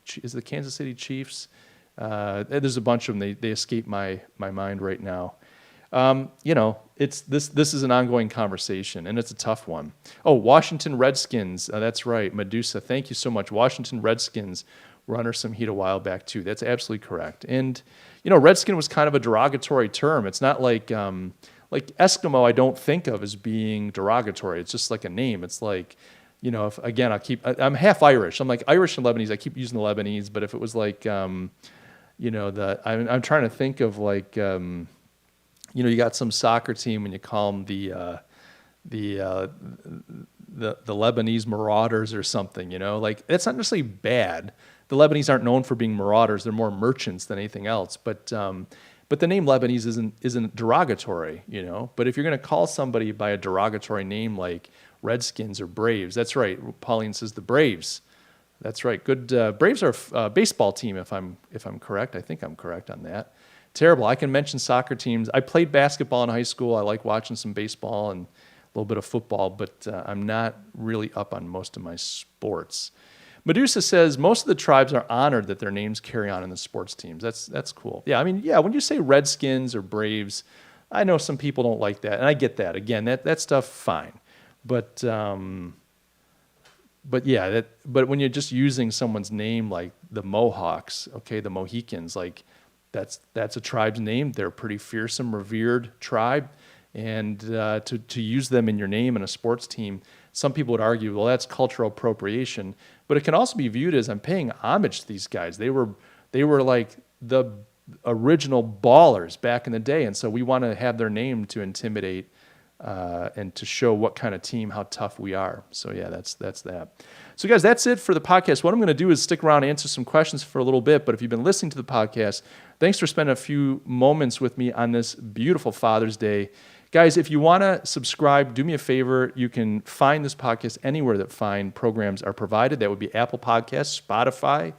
S1: Chiefs. There's a bunch of them. They escape my mind right now. It's this is an ongoing conversation, and it's a tough one. Oh, Washington Redskins. That's right, Medusa. Thank you so much. Washington Redskins were under some heat a while back too. That's absolutely correct. And Redskin was kind of a derogatory term. It's not like Eskimo. I don't think of as being derogatory. It's just like a name. It's like, I'm half Irish. I'm like Irish and Lebanese. I keep using the Lebanese, but if it was like, I'm trying to think of like. You got some soccer team and you call them the Lebanese Marauders or something. Like that's not necessarily bad. The Lebanese aren't known for being marauders; they're more merchants than anything else. But the name Lebanese isn't derogatory. But if you're going to call somebody by a derogatory name like Redskins or Braves, that's right. Pauline says the Braves. That's right. Good. Braves are a baseball team. If I'm correct, I think I'm correct on that. Terrible. I can mention soccer teams. I played basketball in high school. I like watching some baseball and a little bit of football, but I'm not really up on most of my sports. Medusa says most of the tribes are honored that their names carry on in the sports teams. That's cool. Yeah, when you say Redskins or Braves, I know some people don't like that, and I get that. Again, that stuff fine, but when you're just using someone's name like the Mohawks, okay, the Mohicans, like. That's a tribe's name. They're a pretty fearsome, revered tribe, and to use them in your name in a sports team, some people would argue, well, that's cultural appropriation. But it can also be viewed as I'm paying homage to these guys. They were like the original ballers back in the day, and so we want to have their name to intimidate and to show what kind of team, how tough we are. So yeah, that's that. So guys, that's it for the podcast. What I'm going to do is stick around and answer some questions for a little bit. But if you've been listening to the podcast, thanks for spending a few moments with me on this beautiful Father's Day. Guys, if you want to subscribe, do me a favor. You can find this podcast anywhere that fine programs are provided. That would be Apple Podcasts, Spotify,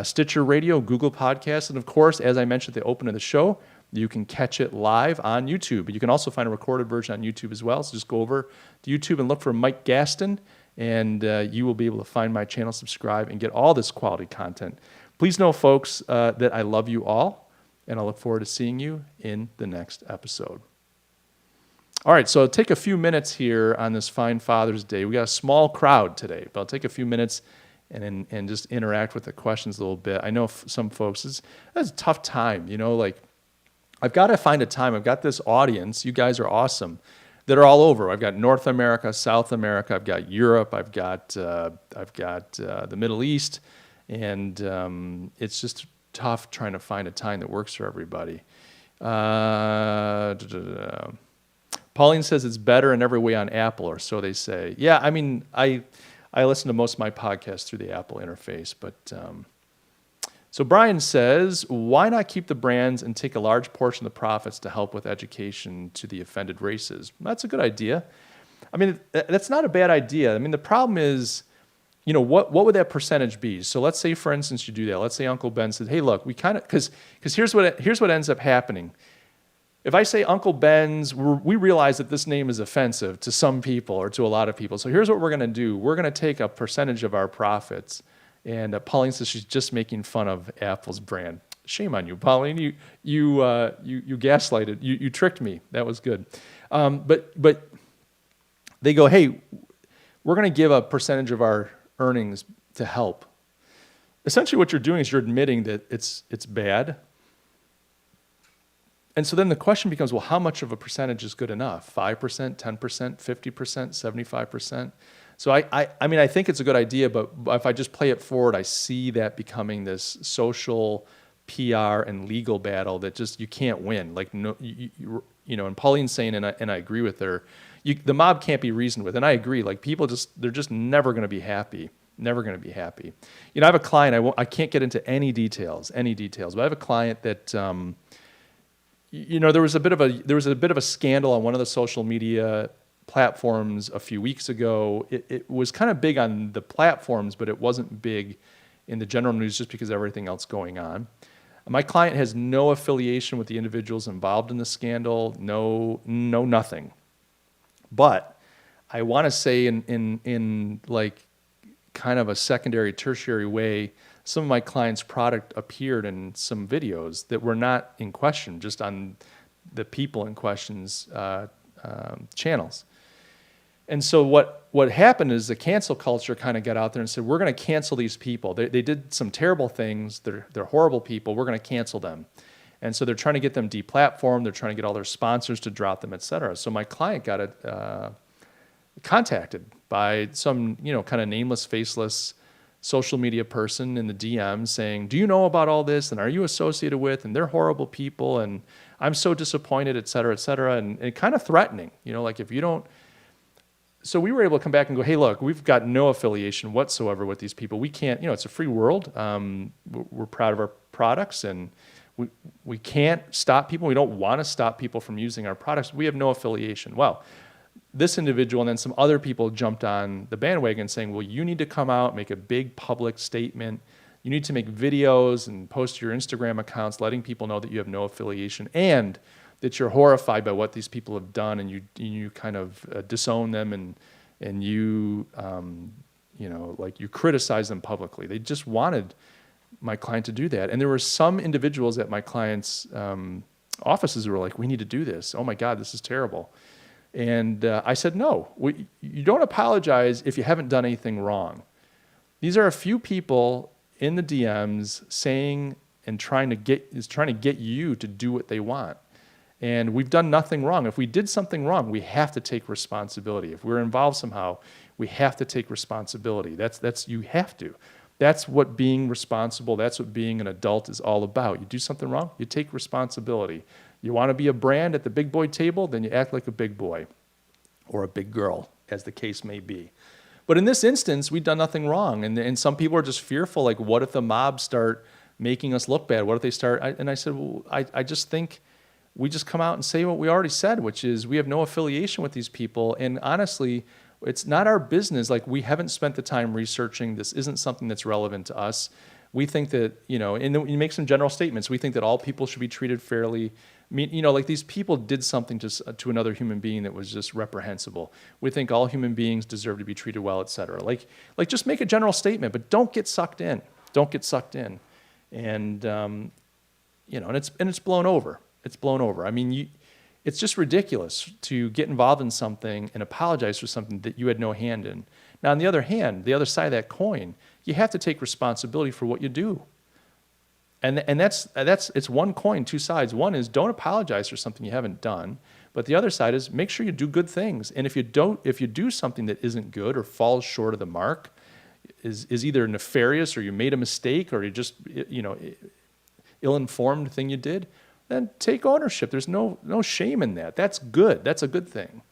S1: Stitcher Radio, Google Podcasts. And of course, as I mentioned at the open of the show, you can catch it live on YouTube. You can also find a recorded version on YouTube as well. So just go over to YouTube and look for Mike Gaston, and you will be able to find my channel, subscribe, and get all this quality content. Please know, folks, that I love you all, and I look forward to seeing you in the next episode. All right, so I'll take a few minutes here on this fine Father's Day. We got a small crowd today, but I'll take a few minutes and just interact with the questions a little bit. I know some folks, it's a tough time, like I've got to find a time. I've got this audience. You guys are awesome. That are all over. I've got North America, South America. I've got Europe. I've got the Middle East, and it's just tough trying to find a time that works for everybody. Pauline says it's better in every way on Apple, or so they say. Yeah, I mean, I listen to most of my podcasts through the Apple interface, but. So Brian says, why not keep the brands and take a large portion of the profits to help with education to the offended races? That's a good idea. I mean, that's not a bad idea. I mean, the problem is, what would that percentage be? So let's say, for instance, you do that. Let's say Uncle Ben says, hey, look, we kind of, because here's what ends up happening. If I say Uncle Ben's, we realize that this name is offensive to some people or to a lot of people. So here's what we're going to do. We're going to take a percentage of our profits. And Pauline says she's just making fun of Apple's brand. Shame on you, Pauline. You gaslighted. You tricked me. That was good. But they go, hey, we're going to give a percentage of our earnings to help. Essentially, what you're doing is you're admitting that it's bad. And so then the question becomes, well, how much of a percentage is good enough? 5%, 10%, 50%, 75%? So I mean, I think it's a good idea, but if I just play it forward, I see that becoming this social, PR, and legal battle that just you can't win. Like and Pauline's saying, and I agree with her, the mob can't be reasoned with, and I agree. Like people they're just never going to be happy, never going to be happy. I have a client. I can't get into any details, but I have a client that there was a bit of a scandal on one of the social media platforms a few weeks ago. It was kind of big on the platforms, but it wasn't big in the general news just because of everything else going on. My client has no affiliation with the individuals involved in the scandal, no nothing. But I want to say in like kind of a secondary, tertiary way, some of my clients' product appeared in some videos that were not in question, just on the people in question's channels. And so what happened is the cancel culture kind of got out there and said, we're going to cancel these people. They did some terrible things. They're horrible people. We're going to cancel them. And so they're trying to get them deplatformed. They're trying to get all their sponsors to drop them, et cetera. So my client got contacted by some kind of nameless, faceless social media person in the DM saying, do you know about all this? And are you associated with? And they're horrible people. And I'm so disappointed, et cetera, et cetera. And kind of threatening, like if you don't. So we were able to come back and go, hey, look, we've got no affiliation whatsoever with these people. We can't, it's a free world. We're proud of our products, and we can't stop people. We don't want to stop people from using our products. We have no affiliation. Well, this individual and then some other people jumped on the bandwagon saying, well, you need to come out, make a big public statement. You need to make videos and post to your Instagram accounts letting people know that you have no affiliation and that you're horrified by what these people have done, and you kind of disown them and you you criticize them publicly. They just wanted my client to do that. And there were some individuals at my client's offices who were like, we need to do this. Oh my God, this is terrible. And I said, no, you don't apologize if you haven't done anything wrong. These are a few people in the DMs saying and trying to get you to do what they want. And we've done nothing wrong. If we did something wrong, we have to take responsibility. If we're involved somehow, we have to take responsibility. You have to. That's what being responsible, that's what being an adult is all about. You do something wrong, you take responsibility. You want to be a brand at the big boy table, then you act like a big boy. or a big girl, as the case may be. But in this instance, we've done nothing wrong. And some people are just fearful, like, what if the mob start making us look bad? What if they start? And I said, well, I just think we just come out and say what we already said, which is we have no affiliation with these people. And honestly, it's not our business. Like, we haven't spent the time researching. This isn't something that's relevant to us. We think that, and then you make some general statements. We think that all people should be treated fairly. I mean, like, these people did something to another human being that was just reprehensible. We think all human beings deserve to be treated well, et cetera. Like just make a general statement, but don't get sucked in. Don't get sucked in. And, and it's blown over. It's blown over. I mean, it's just ridiculous to get involved in something and apologize for something that you had no hand in. Now, on the other hand, the other side of that coin, you have to take responsibility for what you do. And that's it's one coin, two sides. One is don't apologize for something you haven't done, but the other side is make sure you do good things. And if you do something that isn't good or falls short of the mark, is either nefarious or you made a mistake or you just ill-informed thing you did, then take ownership. There's no shame in that. That's good. That's a good thing.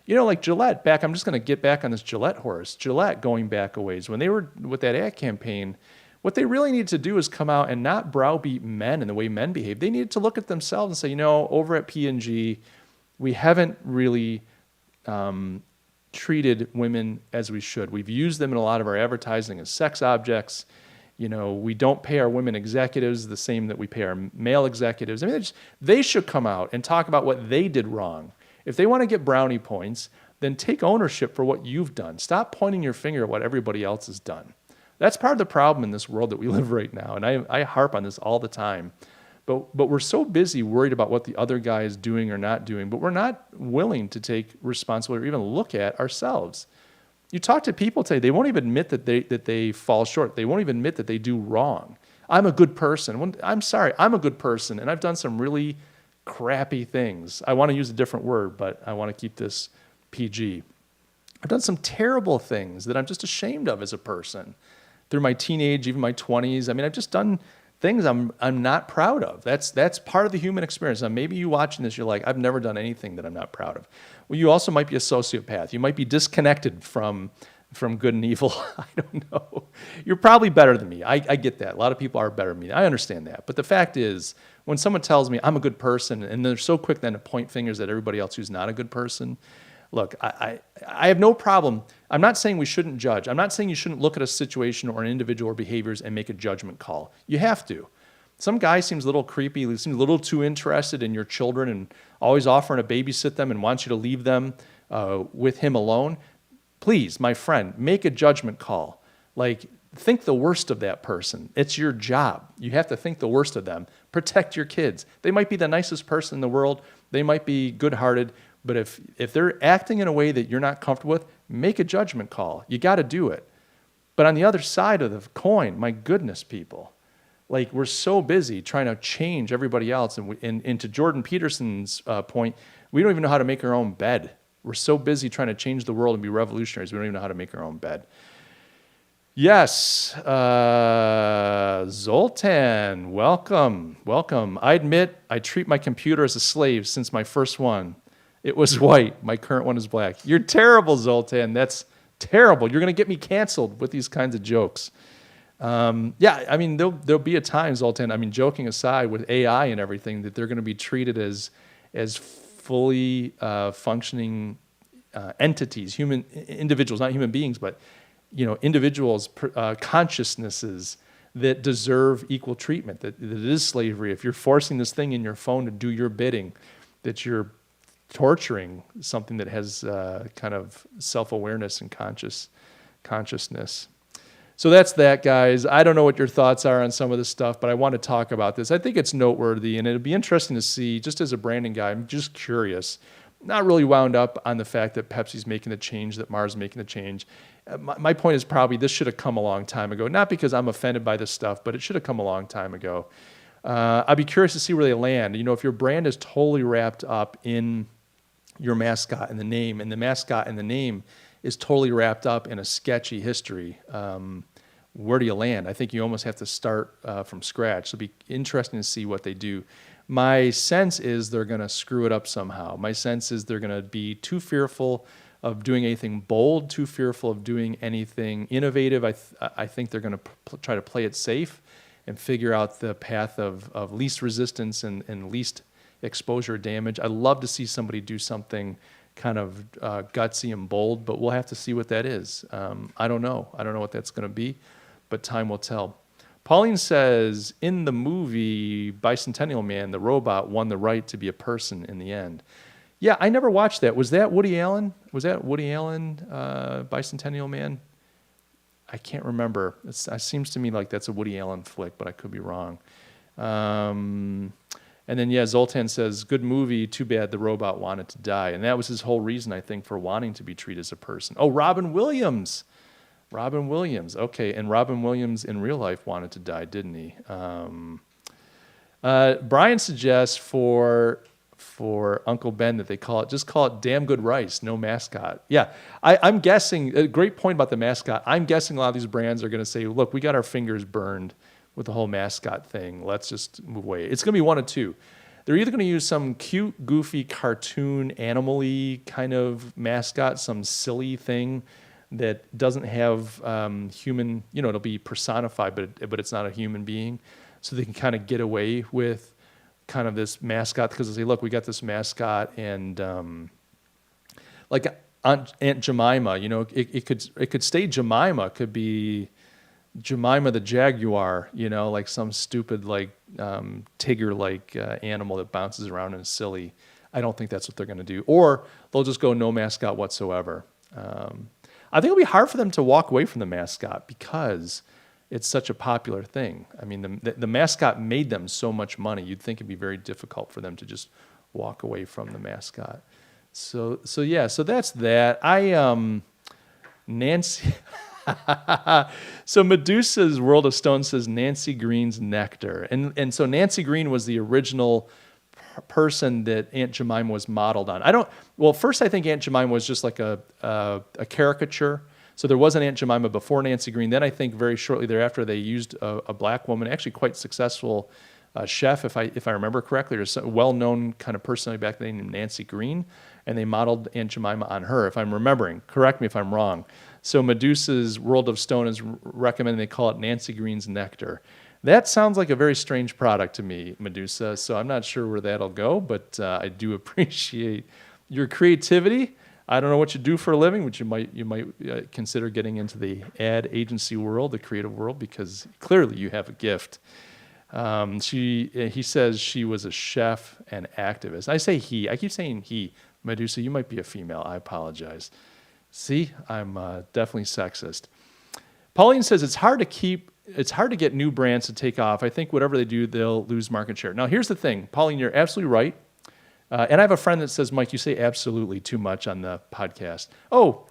S1: Like Gillette, I'm just going to get back on this Gillette horse. Gillette, going back a ways, when they were with that ad campaign, what they really needed to do is come out and not browbeat men and the way men behave. They needed to look at themselves and say, over at P&G, we haven't really treated women as we should. We've used them in a lot of our advertising as sex objects. We don't pay our women executives the same that we pay our male executives. I mean, they should come out and talk about what they did wrong. If they want to get brownie points, then take ownership for what you've done. Stop pointing your finger at what everybody else has done. That's part of the problem in this world that we live right now, and I harp on this all the time. But we're so busy worried about what the other guy is doing or not doing, but we're not willing to take responsibility or even look at ourselves. You talk to people today, they won't even admit that they fall short. They won't even admit that they do wrong. I'm a good person. I'm sorry, I'm a good person, and I've done some really crappy things. I want to use a different word, but I want to keep this PG. I've done some terrible things that I'm just ashamed of as a person. Through my teenage, even my 20s, I mean, I've just done things I'm not proud of. That's part of the human experience. Now, maybe you watching this, you're like, I've never done anything that I'm not proud of. Well, you also might be a sociopath. You might be disconnected from good and evil. I don't know. You're probably better than me. I get that. A lot of people are better than me. I understand that. But the fact is, when someone tells me I'm a good person, and they're so quick then to point fingers at everybody else who's not a good person, look, I have no problem. I'm not saying we shouldn't judge. I'm not saying you shouldn't look at a situation or an individual or behaviors and make a judgment call. You have to. Some guy seems a little creepy, he seems a little too interested in your children and always offering to babysit them and wants you to leave them with him alone. Please, my friend, make a judgment call. Like, think the worst of that person. It's your job. You have to think the worst of them. Protect your kids. They might be the nicest person in the world. They might be good-hearted. But if they're acting in a way that you're not comfortable with, make a judgment call. You got to do it. But on the other side of the coin, my goodness, people, like, we're so busy trying to change everybody else. And to Jordan Peterson's point, we don't even know how to make our own bed. We're so busy trying to change the world and be revolutionaries, we don't even know how to make our own bed. Yes, Zoltan, welcome. I admit I treat my computer as a slave since my first one. It was white. My current one is black. You're terrible, Zoltan. That's terrible. You're going to get me canceled with these kinds of jokes. Yeah, I mean, there'll be a time, Zoltan, I mean, joking aside, with AI and everything, that they're going to be treated as fully functioning entities, human individuals, not human beings, but individuals, consciousnesses that deserve equal treatment, that it is slavery. If you're forcing this thing in your phone to do your bidding, that you're torturing something that has kind of self-awareness and consciousness. So that's that, guys. I don't know what your thoughts are on some of this stuff, but I want to talk about this. I think it's noteworthy, and it'll be interesting to see, just as a branding guy, I'm just curious. Not really wound up on the fact that Pepsi's making the change, that Mars is making the change. My point is probably this should have come a long time ago, not because I'm offended by this stuff, but it should have come a long time ago. I'd be curious to see where they land. If your brand is totally wrapped up in your mascot and the name, and the mascot and the name is totally wrapped up in a sketchy history, where do you land? I think you almost have to start from scratch. So it'll be interesting to see what they do. My sense is they're going to screw it up somehow. My sense is they're going to be too fearful of doing anything bold, too fearful of doing anything innovative. I think they're going to try to play it safe and figure out the path of least resistance and least exposure or damage. I'd love to see somebody do something kind of gutsy and bold, but we'll have to see what that is. I don't know. I don't know what that's going to be, but time will tell. Pauline says, in the movie Bicentennial Man, the robot won the right to be a person in the end. Yeah, I never watched that. Was that Woody Allen? Bicentennial Man? I can't remember. It seems to me like that's a Woody Allen flick, but I could be wrong. And then, yeah, Zoltan says, good movie, too bad the robot wanted to die. And that was his whole reason, I think, for wanting to be treated as a person. Oh, Robin Williams. Okay, and Robin Williams in real life wanted to die, didn't he? Brian suggests for Uncle Ben that they just call it damn good rice, no mascot. Yeah, I'm guessing, a great point about the mascot. I'm guessing a lot of these brands are going to say, look, we got our fingers burned with the whole mascot thing. Let's just move away. It's going to be one of two. They're either going to use some cute, goofy, cartoon, animal-y kind of mascot, some silly thing that doesn't have human, it'll be personified, but it's not a human being. So they can kind of get away with kind of this mascot because they say, look, we got this mascot, and like Aunt Jemima, it could stay Jemima, could be Jemima the Jaguar, like some stupid Tigger-like animal that bounces around and is silly. I don't think that's what they're going to do. Or they'll just go no mascot whatsoever. I think it'll be hard for them to walk away from the mascot because it's such a popular thing. I mean, the mascot made them so much money. You'd think it'd be very difficult for them to just walk away from the mascot. So that's that. Nancy. So Medusa's World of Stone says Nancy Green's Nectar, and so Nancy Green was the original person that Aunt Jemima was modeled on. First I think Aunt Jemima was just like a caricature. So there was an Aunt Jemima before Nancy Green. Then I think very shortly thereafter they used a black woman, actually quite successful chef, if I remember correctly, or a well-known kind of personality back then named Nancy Green, and they modeled Aunt Jemima on her, if I'm remembering. Correct me if I'm wrong. So Medusa's World of Stone is recommending they call it Nancy Green's Nectar. That sounds like a very strange product to me, Medusa, so I'm not sure where that'll go, but I do appreciate your creativity. I don't know what you do for a living, but you might consider getting into the ad agency world, the creative world, because clearly you have a gift. He says she was a chef and activist. I say he. I keep saying he. Medusa, you might be a female. I apologize. See, I'm definitely sexist. Pauline says it's hard to get new brands to take off. I think whatever they do, they'll lose market share. Now, here's the thing. Pauline, you're absolutely right. And I have a friend that says, Mike, you say absolutely too much on the podcast. Oh,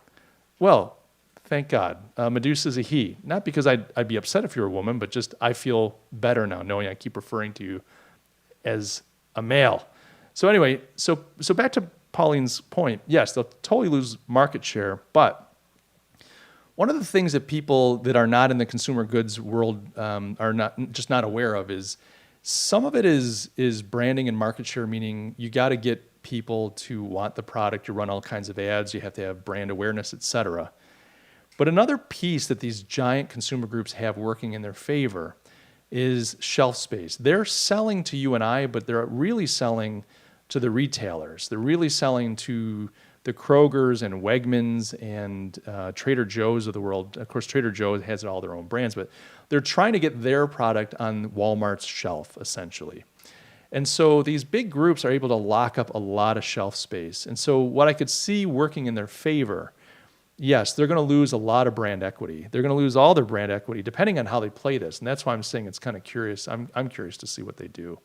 S1: well, thank God. Medusa's a he. Not because I'd be upset if you're a woman, but just I feel better now knowing I keep referring to you as a male. So anyway, so back to Pauline's point. Yes, they'll totally lose market share, but one of the things that people that are not in the consumer goods world are not aware of is some of it is branding and market share, meaning you got to get people to want the product. You run all kinds of ads. You have to have brand awareness, et cetera. But another piece that these giant consumer groups have working in their favor is shelf space. They're selling to you and I, but they're really selling to the retailers. They're really selling to the Krogers and Wegmans and Trader Joe's of the world. Of course, Trader Joe has all their own brands, but they're trying to get their product on Walmart's shelf, essentially. And so these big groups are able to lock up a lot of shelf space. And so what I could see working in their favor, yes, they're going to lose a lot of brand equity. They're going to lose all their brand equity, depending on how they play this. And that's why I'm saying it's kind of curious. I'm curious to see what they do.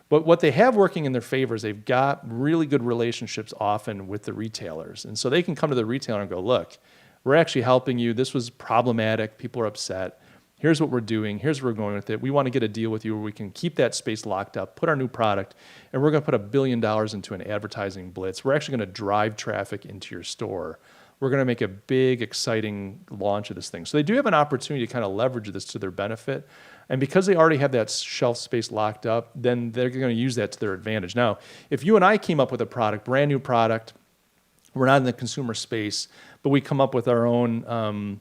S1: But what they have working in their favor is they've got really good relationships often with the retailers. And so they can come to the retailer and go, look, we're actually helping you. This was problematic. People are upset. Here's what we're doing. Here's where we're going with it. We want to get a deal with you where we can keep that space locked up, put our new product, and we're going to put $1 billion into an advertising blitz. We're actually going to drive traffic into your store. We're going to make a big, exciting launch of this thing. So they do have an opportunity to kind of leverage this to their benefit. And because they already have that shelf space locked up, then they're going to use that to their advantage. Now, if you and I came up with a product, brand new product, We're not in the consumer space, but we come up with our own,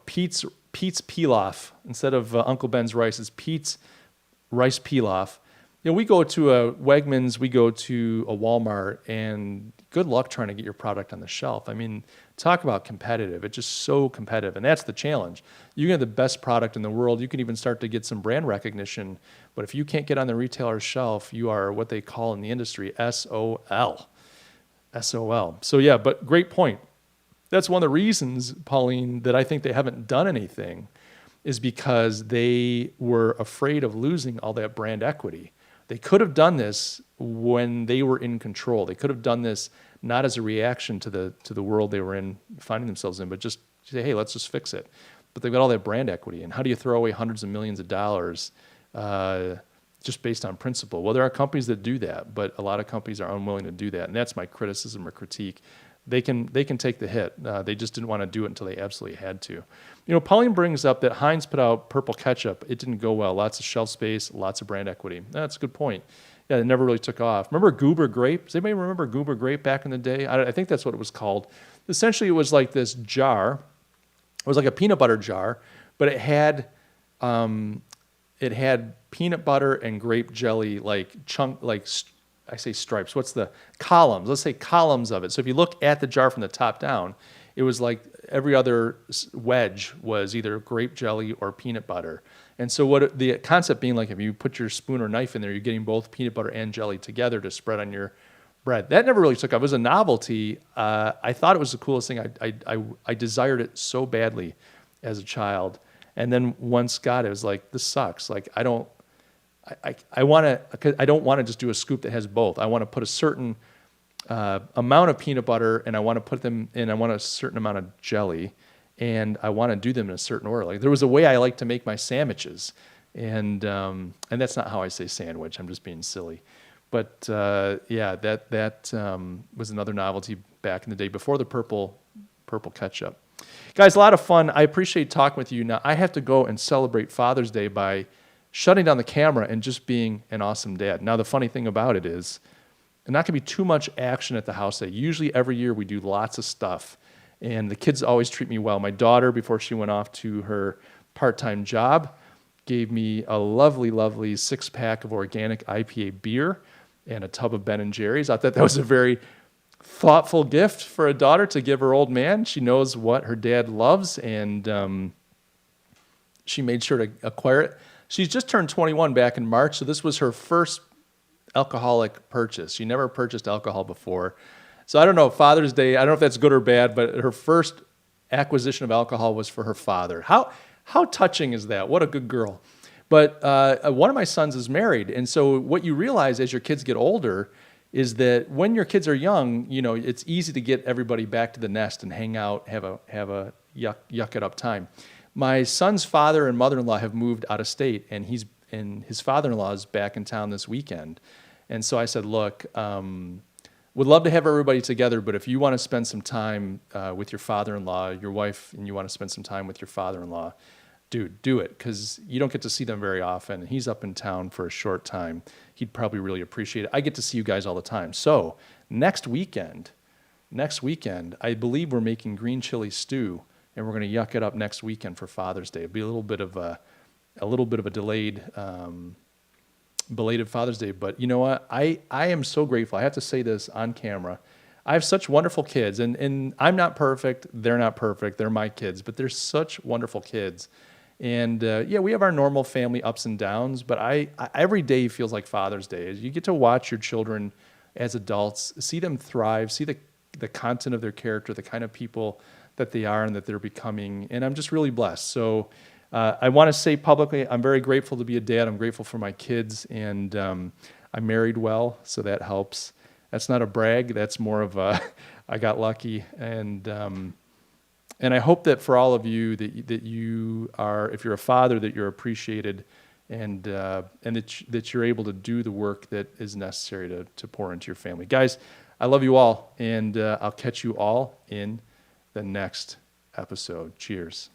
S1: Pete's pilaf. Instead of Uncle Ben's rice, it's Pete's rice pilaf. We go to a Wegmans, we go to a Walmart, and good luck trying to get your product on the shelf. I mean, talk about competitive. It's just so competitive, and that's the challenge. You can have the best product in the world. You can even start to get some brand recognition, but if you can't get on the retailer's shelf, you are what they call in the industry SOL. SOL. So yeah, but great point. That's one of the reasons, Pauline, that I think they haven't done anything is because they were afraid of losing all that brand equity. They could have done this when they were in control. They could have done this not as a reaction to the world they were in, finding themselves in, but just say, hey, let's just fix it. But they've got all that brand equity. And how do you throw away hundreds of millions of dollars just based on principle? Well, there are companies that do that, but a lot of companies are unwilling to do that. And that's my criticism or critique. They can take the hit. They just didn't want to do it until they absolutely had to. Pauline brings up that Heinz put out purple ketchup. It didn't go well. Lots of shelf space, lots of brand equity. That's a good point. Yeah, it never really took off. Remember Goober Grape? Does anybody remember Goober Grape back in the day? I think that's what it was called. Essentially, it was like this jar. It was like a peanut butter jar, but it had peanut butter and grape jelly I say stripes. What's the columns? Let's say columns of it. So if you look at the jar from the top down, it was like every other wedge was either grape jelly or peanut butter. And so what the concept being like if you put your spoon or knife in there, you're getting both peanut butter and jelly together to spread on your bread. That never really took off. It was a novelty. I thought it was the coolest thing. I desired it so badly as a child. And then once got it, it was like, this sucks. Like I don't want to just do a scoop that has both. I want to put a certain amount of peanut butter, and I want to put them in. I want a certain amount of jelly, and I want to do them in a certain order. Like there was a way I like to make my sandwiches, and that's not how I say sandwich. I'm just being silly, but that was another novelty back in the day before the purple ketchup. Guys, a lot of fun. I appreciate talking with you. Now I have to go and celebrate Father's Day by shutting down the camera and just being an awesome dad. Now, the funny thing about it is, there's not going to be too much action at the house today. Usually every year we do lots of stuff, and the kids always treat me well. My daughter, before she went off to her part-time job, gave me a lovely, lovely 6-pack of organic IPA beer and a tub of Ben & Jerry's. I thought that was a very thoughtful gift for a daughter to give her old man. She knows what her dad loves, and she made sure to acquire it. She's just turned 21 back in March, so this was her first alcoholic purchase. She never purchased alcohol before. So I don't know, Father's Day, I don't know if that's good or bad, but her first acquisition of alcohol was for her father. How touching is that? What a good girl. But one of my sons is married, and so what you realize as your kids get older is that when your kids are young, it's easy to get everybody back to the nest and hang out, have a yuck it up time. My son's father and mother-in-law have moved out of state, and his father-in-law is back in town this weekend. And so I said, look, would love to have everybody together, but if you want to spend some time with your father-in-law, your wife, and you want to spend some time with your father-in-law, dude, do it, because you don't get to see them very often. He's up in town for a short time. He'd probably really appreciate it. I get to see you guys all the time. So next weekend, I believe we're making green chili stew, and we're going to yuck it up next weekend for Father's Day. It'll be a little bit of a delayed, belated Father's Day. But you know what? I am so grateful. I have to say this on camera. I have such wonderful kids, and I'm not perfect. They're not perfect. They're my kids, but they're such wonderful kids. And we have our normal family ups and downs, but every day feels like Father's Day. You get to watch your children as adults, see them thrive, see the content of their character, the kind of people that they are and that they're becoming, and I'm just really blessed. So I want to say publicly, I'm very grateful to be a dad. I'm grateful for my kids, and I married well, so that helps. That's not a brag. That's more of a I got lucky, and I hope that for all of you that you are, if you're a father, that you're appreciated, and that you're able to do the work that is necessary to pour into your family. Guys, I love you all, and I'll catch you all in the next episode. Cheers.